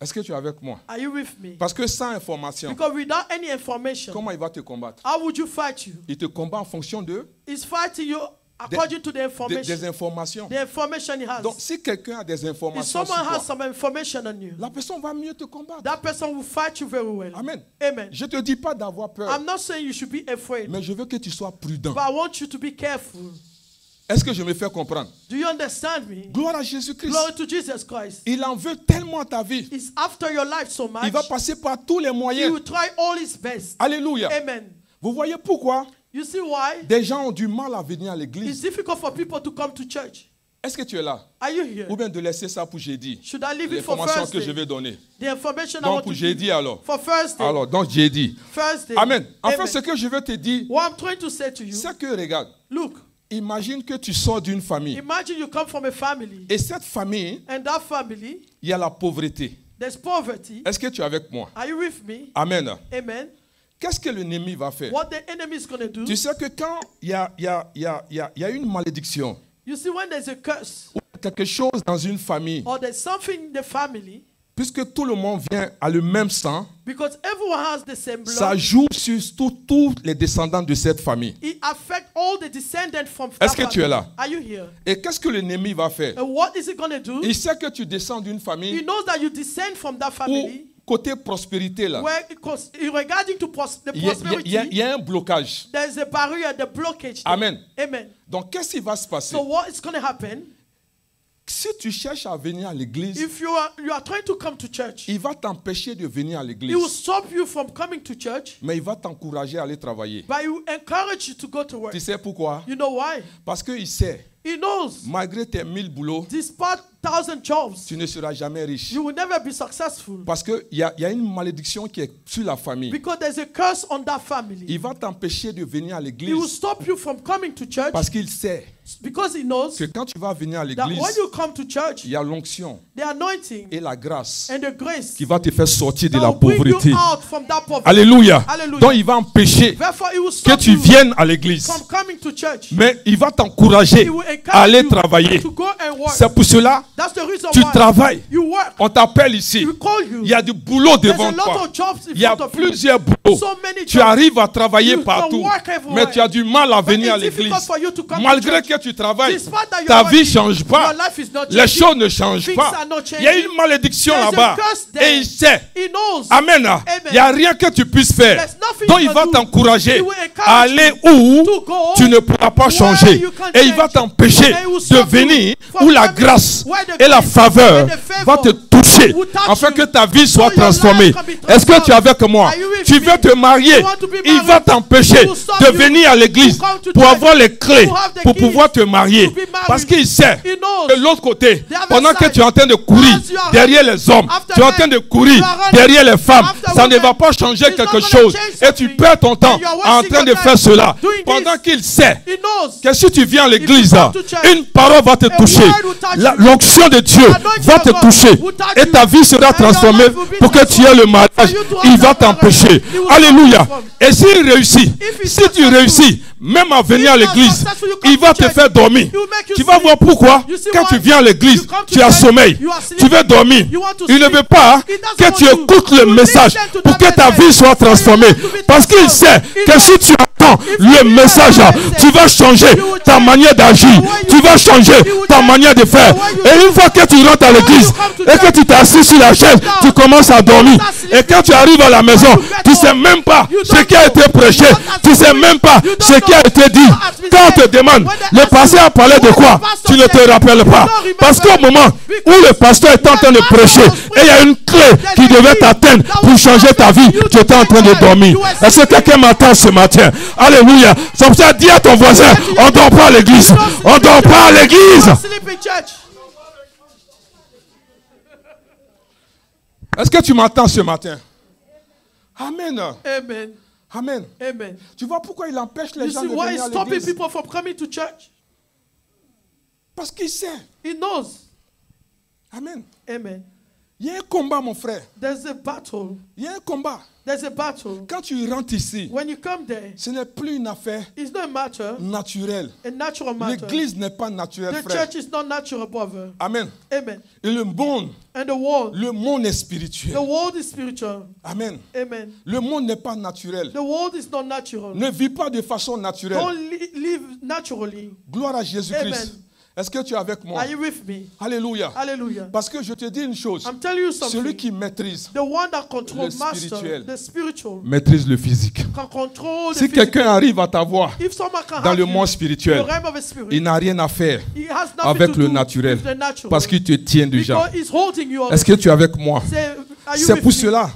Est-ce que tu es avec moi? Are you with me? Parce que sans information, Because without any information, comment il va te combattre? how would you fight you? Il te combat en fonction He's fighting you according to the information. des informations. The information he has. Donc, si quelqu'un a des If informations someone sur has toi, some information on you, la personne va mieux te combattre. that person will fight you very well. Amen. Amen. Je ne te dis pas d'avoir peur, I'm not saying you should be afraid, mais je veux que tu sois prudent. but I want you to be careful. Est-ce que je me fais comprendre? Do you understand me? Gloire à Jésus-Christ. Glory to Jesus Christ. Il en veut tellement à ta vie. He's after your life so much. Il va passer par tous les He moyens. will try all his best. Alléluia. Amen. Vous voyez pourquoi You see why? des gens ont du mal à venir à It's l'église? difficult for people to come to church. Est-ce que tu es là? Are you here? Ou bien de laisser ça pour jeudi? Should I leave it for L'information que je Thursday? vais donner. The information I Donc want pour to jeudi give alors. for Thursday. Alors, donc jeudi. Thursday. Amen. Enfin, Amen. ce que je veux te dire, What I'm trying to say to you, c'est que regarde, look, imagine que tu sors d'une famille. imagine you come from a family, Et cette famille, and that family, il y a la pauvreté. there's poverty. Est-ce que tu es avec moi? Are you with me? Amen. Amen. Qu'est-ce que l'ennemi va faire? What the enemy is going to do, Tu sais que quand il y a une malédiction, you see, when there's a curse ou quelque chose dans une famille, or there's something in the family, puisque tout le monde vient à le même sang, because everyone has the same ça blood, joue sur tous les descendants de cette famille. it affects all the descendants from that Est-ce que tu es family. là? Are you here? Et qu'est-ce que l'ennemi va faire? And what is it going to do? Il sait que tu descends d'une He famille knows that you descend from that où, family côté prospérité, là, where, regarding to the il y a- prosperity, il y a un blocage. there's a barrier, the blockage. there. Amen. Amen. Donc, qu'est-ce qui va se passer? So what is going to happen? Si tu cherches à venir à l'église, If you are trying to come to church, il va t'empêcher de venir à he will l'église. stop you from coming to church, Mais il va t'encourager à aller travailler. but he will encourage you to go to work. Tu sais pourquoi? You know why? Parce qu'il sait, He knows, malgré tes 1000 boulots, despite 1,000 jobs, tu ne seras jamais riche. you will never be successful. Parce qu'il y a une malédiction qui est sur la famille. Because there's a curse on that family. Il va t'empêcher de venir à He will l'église stop you from coming to church parce qu'il sait because he knows que quand tu vas venir à that l'église, when you come to church, il y a l'onction the anointing et la grâce and the grace qui va te faire sortir de that la will bring pauvreté. you out from that poverty. Alléluia. Hallelujah. Donc il va empêcher Therefore, he will que stop tu you viennes à l'église. from coming to church. Mais il va t'encourager He will encourage à aller you travailler. to go and work. C'est pour cela That's the reason tu why travailles. you work. On t'appelle ici. We call you. Il y a du boulot There's devant a lot toi. of jobs in Il y a front of you. plusieurs boulots. So many Tu jobs. arrives à travailler You can partout, work everywhere. mais tu as du mal à But venir à it's l'église. difficult for you to come to Malgré church. que tu travailles, Despite that you ta are vie ne working, change pas. your life is not Les changing. choses ne changent Things pas. are not Il y a changing. une malédiction There's a là-bas. curse there. Et il sait. He knows. Amen. Il n'y a rien que tu puisses faire. There's nothing Donc you il can va do. t'encourager He will encourage à aller you où to go tu ne pourras pas where changer. you can't Et il va change. t'empêcher And he will de stop you venir from où la coming grâce where the et la grace faveur and the favor va te toucher will touch afin you. que ta vie soit So your transformée. life can be Est-ce que tu es transformed. avec moi? Are you with Tu me? veux te marier. You want to be Il married. va t'empêcher He will stop de you venir à l'église to come to pour church, avoir les clés to have the pour keys, pouvoir te marier. to be married. Parce qu'il sait He knows. de l'autre côté, The other pendant que side, tu es en train de courir as you are derrière les hommes, after tu es en men, train de courir you are running derrière les femmes, after ça ne women. va pas changer It's not quelque gonna chose. change Et tu something. perds ton temps And you are en wasting train de your faire time cela. doing Pendant this. qu'il sait He knows. que si tu viens à l'église, come to church, une parole va te a toucher. word will touch you. L'onction de Dieu Anointing va of te God toucher. will touch Et you. ta vie sera And your transformée life will be pour que tu aies transformed. le mariage. For you to have Il va that marriage. t'empêcher. He will Alléluia. transform. Et s'il réussit, If he's si tu successful, réussis, même à venir à if you are l'église, successful, you come il va to te church. faire dormir. He will make you Tu vas sleep. voir pourquoi. You see Quand why? tu viens à l'église, You come to tu as church, sommeil. you are Tu sleeping. veux dormir. You want to Il ne sleep. veut pas He doesn't que want tu you écoutes le to message listen to pour that que ta message. vie soit For your transformée. life to be Parce qu'il transformed. sait He que knows. si tu attends If le you message, hear the message, tu vas changer you will ta change manière d'agir. the way you Tu vas think. changer You will ta change manière de faire. the way you Et une fois que tu rentres à When l'église you come to et que church, tu t'es assis sur la chaise, down. tu commences à dormir. You start sleeping. Et quand tu arrives à la maison, When you get tu sais home, même pas you ce don't qui a know. été prêché. You don't ask Tu sais me. même pas You don't ce qui a know. été dit. You don't ask me Quand on te say. demande, When they le ask pasteur you, a parlé de what quoi? the pastor Tu ne te said, rappelles you pas. don't remember. Parce qu'au moment où le pasteur est en train de prêcher et il y a une clé qui devait t'atteindre pour changer ta vie, tu étais en train de dormir. Est-ce que quelqu'un m'attend ce matin? Alléluia. C'est pour ça, dis à ton voisin, on ne dort pas à l'église. On ne dort pas à l'église. Don't sleep in church. Est-ce que tu m'entends ce matin? Amen. Amen. Amen. Amen. Tu vois pourquoi il empêche les You gens see de why venir he's à stopping l'église? people from coming to church? Parce qu'il sait. He knows. Amen. Amen. Il y a un combat, mon frère. There's a battle. Il y a un combat. There's a battle. Quand tu rentres ici, When you come there, ce n'est plus une affaire it's not a matter, naturelle. a natural matter. L'église n'est pas naturelle, The frère. church is not natural, brother. Amen. Amen. Et le monde And the world est the spirituel. world is spiritual. Amen. Amen. Le monde n'est pas naturel. The world is not natural. Ne vis pas de façon naturelle. Don't live naturally. Gloire à Jésus-Christ. Amen. Est-ce que tu es avec moi? Are you with me? Alléluia. Hallelujah. Parce que je te dis une chose. I'm telling you something. Celui qui maîtrise, The one that controls Le master, spirituel. the spiritual, maîtrise le physique. can control the Si physical. quelqu'un arrive à t'avoir If someone can dans have le you monde in spirituel, the realm of a spirit, il n'a rien à faire he has nothing avec to le do naturel. with the natural. Parce qu'il te tient déjà. Because he's holding you on Est-ce que tu es avec moi? C'est pour cela.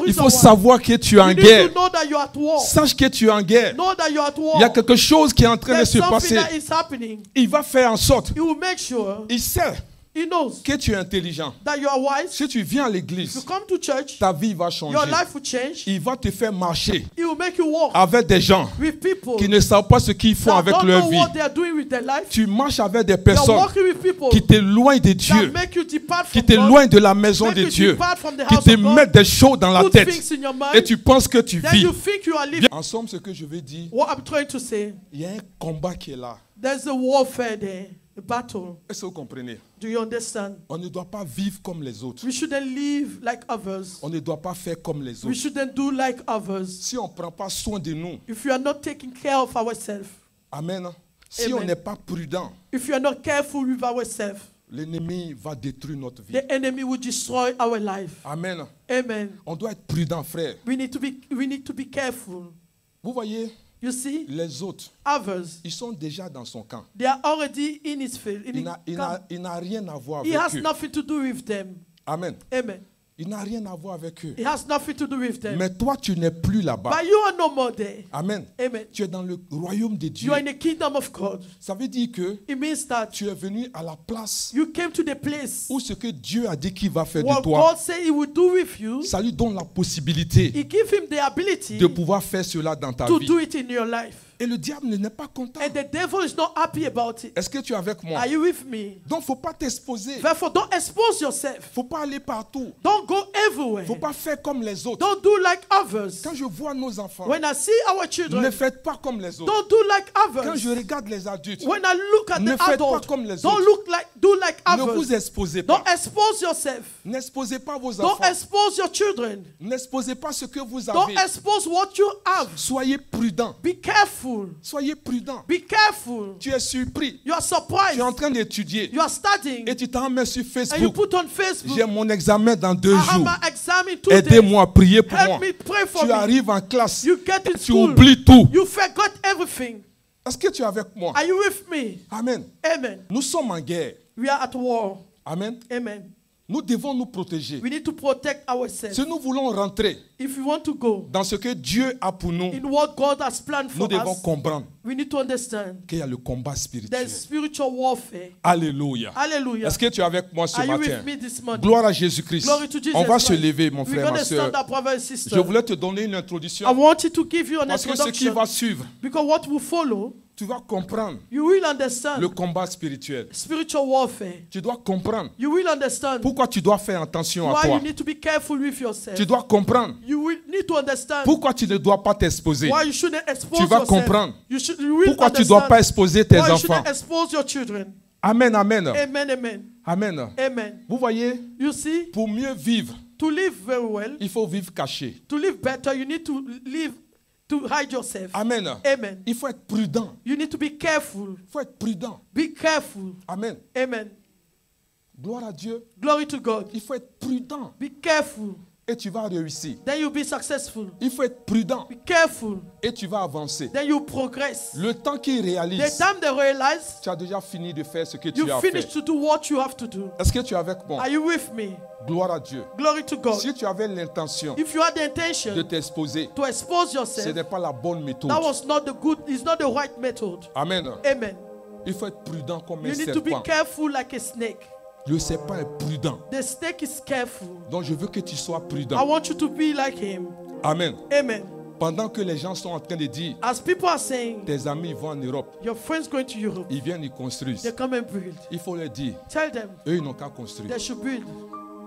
Il faut savoir que tu es en you guerre. need to know that you are at war. Sache que tu es en guerre. Know that you are at war. Il y a quelque chose qui est en train de There's se something passer. that is happening. Il va faire en sorte. He will make sure, Il sait he knows que tu es intelligent. that you are wise. Si tu viens à If you l'église, come to church, ta vie va changer. your life will change. Il va te faire marcher He will make you walk avec des gens with people qui ne savent pas ce qu'ils font that avec don't leur know vie. what they are doing with their life. Tu marches avec des They are personnes walking with people qui t'éloignent de that Dieu, make you depart qui from God, t'éloignent de la maison make de you Dieu, depart from the qui house te of God, mettent des choses dans la put tête things in your mind, et tu penses que tu then vis. you think you are living. En somme, ce que je veux dire, What I'm trying to say, il y a un combat qui est là. there's a warfare there, a battle. Est-ce que vous comprenez? Do you understand? On ne doit pas vivre comme les autres. We shouldn't live like others. On ne doit pas faire comme les We autres. shouldn't do like others. Si on ne prend pas soin de nous, If you are not taking care of ourselves, amen. Si Amen. on n'est pas prudent, if you are not careful with ourselves, l'ennemi va détruire notre vie. the enemy will destroy our life. Amen. Amen. On doit être prudent, frère. We need to be careful. Vous voyez, You see, les autres, others, ils sont déjà dans son camp. they are already in his field. Il n'a rien à voir He avec has eux. nothing to do with them. Amen. Amen. Il n'a rien à voir avec eux. It has nothing to do with them. Mais toi, tu n'es plus là-bas. But you are no more there. Amen. Amen. Tu es dans le royaume de Dieu. You are in the kingdom of God. Ça veut dire que It means that tu es venu à la place you came to the place où ce que Dieu a dit qu'il va faire what de toi, God said He would do with you. ça lui donne la possibilité He give him the ability de pouvoir faire cela dans ta to vie. do it in your life. Et le diable n'est pas content. And the devil is not happy about it. Est-ce que tu es avec moi? Are you with me? Donc, il ne faut pas t'exposer. Therefore, don't expose Il yourself. ne faut pas aller partout. Don't go Il everywhere. ne faut pas faire comme les autres. Don't do like others. Quand je vois nos enfants, When I see our ne children, faites pas comme les autres. don't do like Quand je others. regarde les adultes, When I look at ne the faites pas adult, comme les don't autres. do like Ne others. vous exposez pas. Don't expose yourself. N'exposez pas vos Don't enfants. expose your children. N'exposez pas ce que vous Don't avez. expose what you have. Soyez prudents. Be careful. Soyez prudents. Be careful. Tu es surpris. You are Tu surprised. es en train d'étudier. You are studying. Et tu t'en mets sur And you Facebook. put on Facebook. J'ai mon examen dans 2 I have jours. my exam in 2 days. Aidez-moi, priez pour moi. Help me, pray for Tu me. arrives en classe. You get in Tu school. oublies tout. You forgot everything. Est-ce que tu es avec moi? Are you with me? Amen. Amen. Nous sommes en guerre. We are at war. Amen. Amen. Nous devons nous protéger. We need to protect ourselves. Si nous voulons rentrer If we want to go dans ce que Dieu a pour nous, in what God has planned nous for devons us, comprendre we need to understand qu'il y a le combat spirituel. there's spiritual warfare. Alléluia. Hallelujah. Est-ce que tu es avec moi ce Are you matin? with me this morning? Gloire à Jésus-Christ. Glory to Jesus On va se Christ. lever, mon We're frère, going ma to soeur. stand up, brother and sister. Je voulais te donner une I introduction wanted to give you an parce que ce qui introduction va suivre, because what will follow, tu vas comprendre you will le understand combat spirituel. spiritual warfare. Tu dois comprendre You will understand pourquoi tu dois faire attention à why toi. you need to be careful with yourself. Tu dois comprendre You will need to understand pourquoi tu ne dois pas t'exposer. why you shouldn't expose Tu vas yourself. comprendre You will pourquoi tu ne dois understand pas exposer tes why you enfants. shouldn't expose your children. Amen, amen. Amen, amen, Amen. amen. Vous voyez, You see, pour mieux vivre, to live very well, il faut vivre caché. to live better, you need to live, to hide yourself. Amen. Amen. Il faut être prudent. You need to be careful. Il faut être prudent. Be careful. Amen. Amen. Gloire à Dieu. Glory to God. Il faut être prudent Be careful. et tu vas réussir. Then you'll be successful. Il faut être prudent Be careful. et tu vas avancer. Then you progress. Le temps qu'il The réalise, time they realize tu as déjà fini de faire ce que tu you as finish fait. to do what you have to do. Est-ce que tu es avec moi? Are you with me? Gloire à Dieu. Glory to God. Si tu avais l'intention If you had the de intention t'exposer, to expose ce yourself, n'est pas la bonne méthode. that was not the good, it's not the right method. Amen. Amen. Il faut être prudent comme un You need to be serpent. careful like a snake. Le serpent est prudent. The snake is careful. Donc je veux que tu sois I prudent. want you to be like him. Amen. Amen. Pendant que les gens sont en train de dire, As people are saying, tes amis vont en Europe, your friends going to Europe, ils viennent, ils they construisent. come and build. Il faut leur dire, Tell them eux, ils n'ont qu'à construire. they should build.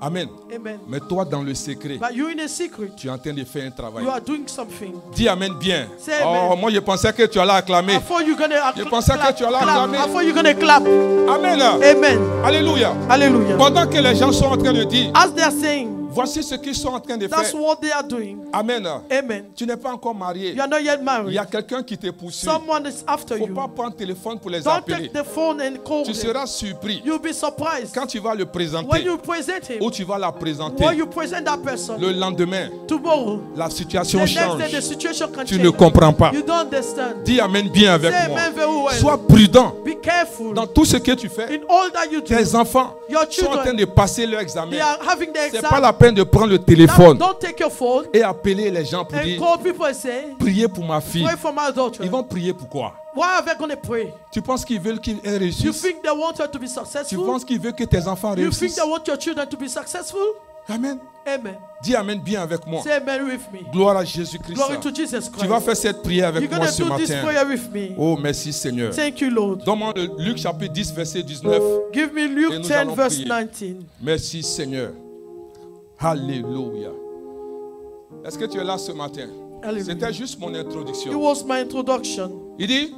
Amen. Amen. Mais toi, dans le secret, But you in a secret, tu es en train de faire un travail. you are doing something. Dis Amen bien. Say amen. Oh, moi, je pensais que tu allais acclamer. I thought you're gonna Je pensais que tu allais acclamer. I thought you're gonna clap. Amen. Amen. Alléluia. Hallelujah. Pendant que les gens sont en train de dire, As they are saying, voici ce qu'ils sont en train de that's faire. what they are doing. Amen. Amen. Tu n'es pas encore marié. You are not yet Il married. y a quelqu'un qui te poursuit. Someone is after Il ne faut you. pas prendre le téléphone pour les Don't appeler. take the phone and call Tu them. seras surpris You'll be surprised quand tu vas le when présenter you present him, ou tu vas la présenter. when you present that person. Le lendemain, Tomorrow, la the situation next day, change. the situation can Tu change. ne comprends pas. You don't understand. Dis Amen bien avec Say moi. amen very well. Sois prudent Be careful dans tout ce que tu fais. in all that you do. Tes enfants Your sont en train children, de passer leur they examen. are having the C'est exam. pas la peine de prendre le Now, téléphone don't take your phone et appeler les gens pour and dire call people and say, priez pour ma fille. pray for my daughter. Ils vont prier pourquoi? Why are they going to pray? Tu penses qu'ils veulent qu'ils You réussissent? think they want her to be Tu successful? penses qu'ils veulent que tes enfants You think réussissent? they want your children to be successful? Amen. Amen. Dis Amen bien avec moi. Say amen with me. Gloire à Jésus-Christ. Glory to Jesus Tu vas Christ. faire cette prière avec You're moi going ce to do this matin. prayer with me. Oh, merci Seigneur. Thank you, Lord. Donne-moi le Luc chapitre 10, verset 19. Give me Et Luke nous 10, allons verse prier. 19. Merci Seigneur. Alléluia. Est-ce que tu es là ce matin? Hallelujah. C'était juste mon It introduction. was my introduction. Il dit,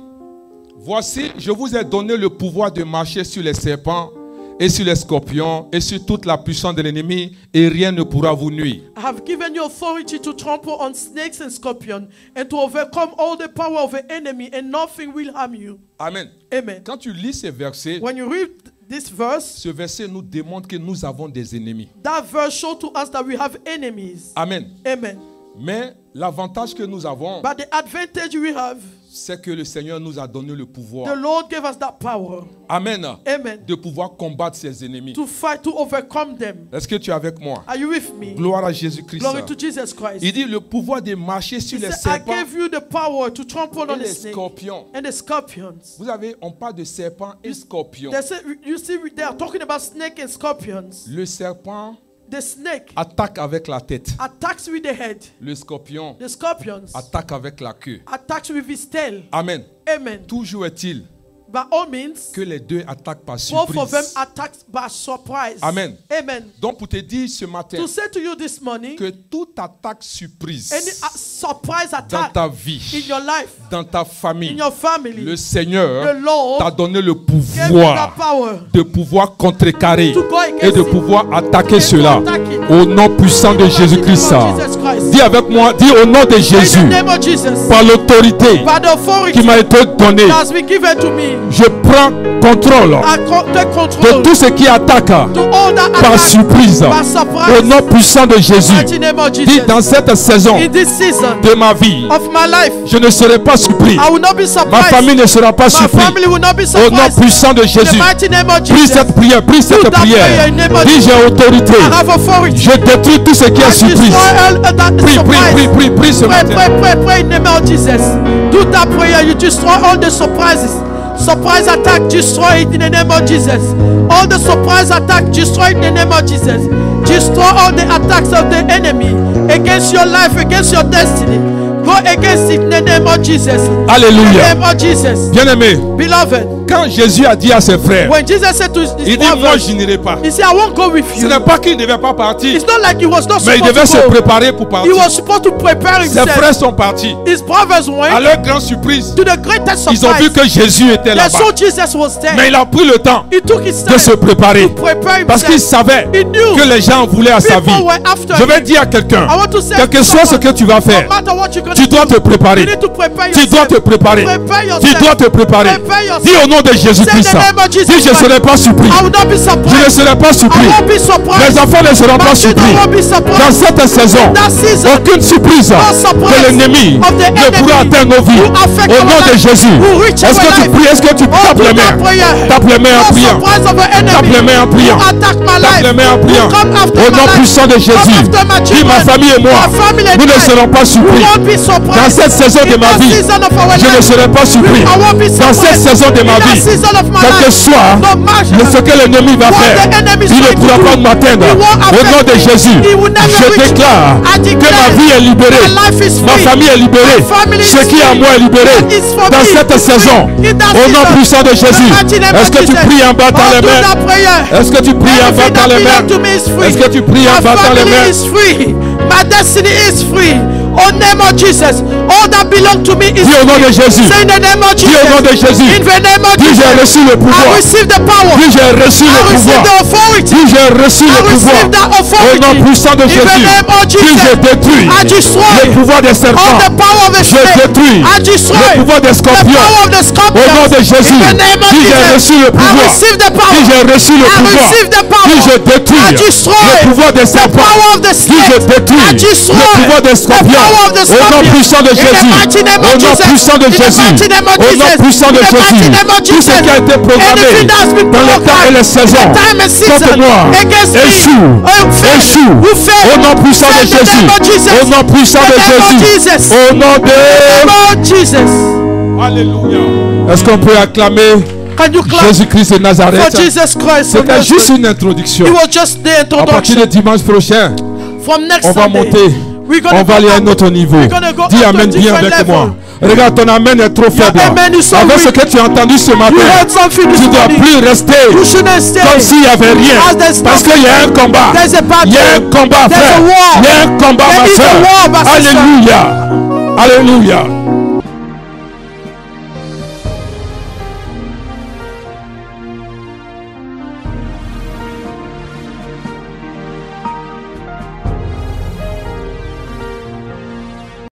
voici, je vous ai donné le pouvoir de marcher sur les serpents et sur les scorpions et sur toute la puissance de l'ennemi et rien ne pourra vous nuire. I have given you authority to trample on snakes and scorpions and to overcome all the power of the enemy, and nothing will harm you. Amen. Amen. Quand tu lis ces versets, When you read this verse, ce verset nous démontre que nous avons des ennemis. that verse shows to us that we have enemies. Amen. Amen. Mais l'avantage que nous avons, But the advantage we have, c'est que le Seigneur nous a donné le the pouvoir. Lord gave us that power. Amen. Amen. De pouvoir combattre ses ennemis. To fight, to overcome them. Est-ce que tu es avec moi? Are you with me? Gloire à Jésus-Christ. Glory to Jesus Christ. Il dit le pouvoir de marcher sur He les said, I serpents gave you the power to trample et on the les snake scorpions. and the scorpions. Vous savez, on parle de serpents et scorpions. They say, you see, they are talking about snake and scorpions. Le serpent The snake attaque avec la tête. attacks with the head. Le scorpion The scorpions attaque avec la queue. attacks with his tail. Amen. Amen. Toujours est-il By all means, que les deux attaquent par both of them surprise. attack by surprise. Amen. Amen. Donc pour te dire ce matin To say to you this morning, que toute attaque surprise any surprise dans attack ta in vie, your life, dans ta in famille, your family, le Seigneur the Lord t'a donné le gave you the pouvoir power de pouvoir contrecarrer to go against et de it pouvoir attaquer and cela to attack it. au nom puissant de In the mighty Jésus-Christ. name of Jesus Christ. Dis avec moi, dis au nom de In Jésus, the name of Jesus, par l'autorité by the authority qui m'a été donnée, that has been given to me, je prends contrôle I take de control tout ce qui attaque to all that par attack surprise by au surprise. nom puissant de Jésus. Mighty name of Dis Jesus. dans cette saison In this season de ma vie, of my life, je ne serai pas surpris. I will not be Ma surprised. famille ne sera pas My surprise. family will not be Au nom surprised. puissant de In the Jésus. mighty name of Prie Jesus, cette prière, prie cette that prayer prière. in the name of Dis j'ai autorité. I have authority. Je détruis tout ce qui est I surprise. destroy all that is Prie, prie, surprise. prie, prie, prie ce Pray, matin. pray, pray, pray in the name of Jesus. Do that prayer. You destroy all the surprises. Surprise attack, destroy it in the name of Jesus. All the surprise attack, destroy it in the name of Jesus. Destroy all the attacks of the enemy against your life, against your destiny. Go against it in the name of Jesus. In the Alléluia. name of Jesus. Bien-aimé, Beloved, quand Jésus a dit à ses frères, when Jesus said to his il dit moi brothers, je n'irai pas. he said, I won't go with Ce you. n'est pas qu'il ne devait pas partir, It's not like he was not mais il supposed devait se to go. préparer pour He partir. was supposed to prepare Ses himself. frères sont partis. His brothers À went leur grande surprise, to the greatest ils ont vu surprise. que Jésus était They là-bas. saw Jesus was there. Mais il a pris le temps He took his de se time préparer to prepare parce qu'il himself. savait He knew que les gens voulaient à sa vie. people were after Je vais him. dire à quelqu'un, I want to say quel que to soit ce someone, que tu vas faire, no matter what you're going tu to dois te do, you préparer. need to prepare Tu dois yourself. te préparer. Prepare Tu yourself. dois te préparer. Prepare yourself. Dis au nom de Jésus-Christ. Say the name of Jesus Dis je ne Christ. serai pas surpris. I will not be Je ne surprised. serai pas I surpris. won't be Les surprised. enfants ne seront My pas children surpris. won't be Dans surprised. cette saison, That season, aucune surprise surprise de l'ennemi of the ne pourra enemy atteindre nos vies. will affect Au our nom de life, Jésus. will reach Est-ce que our tu life. pries? Est-ce que tu Oh, tapes do les that mains? prayer. Tape les mains en No priant. surprise of the enemy. Tape les mains en priant. Who attack my Tape life. les mains en priant. Who come after Au my nom life. puissant de Jésus. Come after my Dis ma children. famille et moi, My family and nous ne I. serons pas We surpris. won't be Dans surprised. cette saison de In ma that vie, season of our je ne life, serai pas surpris. I won't be Dans cette surprised. saison de ma In that vie, season of my quel que life, soit no matter ce que l'ennemi va what faire, the enemy is il ne going to pourra do, pas m'atteindre. he won't Au nom affect de me. Jésus, He will never je reach me. déclare I que declare ma vie est libérée. my life is Ma free. famille est libérée. My family Ce is qui est à free. moi est libéré. What is for Dans me cette is free. saison, In that au nom season, puissant de Jésus, the mighty name est-ce of que tu Jesus. pries en battant Oh, les do mains? that prayer. Est-ce que tu pries en Everything battant that les mains? belongs to me is free. Est-ce que tu pries en My battant les family mains? is free. My destiny is free. Oh, name of Jesus. All that belongs to me is Dis au nom de free. Jésus. Say in the name of Dis au nom de Jesus. Jésus. In the name of Dis j'ai Jesus. reçu le I pouvoir. receive the power. Dis j'ai reçu I le receive pouvoir. the authority. Dis j'ai reçu I le pouvoir. receive that Au authority. nom puissant de In the Jésus. name of Dis je Jesus. détruis I destroy le pouvoir des all serpents. the power of the Je snake. détruis I destroy le pouvoir des the scorpions. power of the Au scorpion. nom de Jésus. In the name of Dis j'ai Jesus. reçu le I pouvoir. receive the Dis power. j'ai reçu le I pouvoir. receive the power. Dis je détruis I destroy le pouvoir des the serpents. power of the Dis snake. je détruis I destroy le pouvoir des the scorpions. power of the Au nom scorpion. puissant de In the Jésus. mighty name Au of nom Jesus. puissant de In the Jésus. mighty name of Au nom Jesus. puissant de In the Jésus. mighty name of Tout ce Jesus. qui a été programmé Anything that has been dans le temps et les saisons time and season contre moi against me. échoue. Fail. Échoue. Who fail? Au nom puissant de Say the Jésus. name of Jesus. Au nom puissant The de name of Jésus. Jesus. Au nom de... Lord Jesus. Alléluia. Est-ce qu'on peut acclamer Can you clap Jésus-Christ de for Nazareth? Jesus Christ? from C'était juste Nazareth? une introduction. It was just the À partir introduction. de dimanche prochain, From next on va Sunday, monter. we're gonna On va go aller à un up. autre niveau. We're gonna go Dis up to a amen bien different avec level. moi. Regarde, ton amen est trop faible. amen is so Avec ce weak. que tu as entendu ce You matin, heard something tu this ne dois morning. plus rester You shouldn't stay. comme s'il n'y avait rien. As there's Parce qu'il y a un combat. There's a battle. Il y a un combat, There's frère. a war. Il y a un combat, There ma is a soeur. war, ma sister. Alléluia. Alléluia.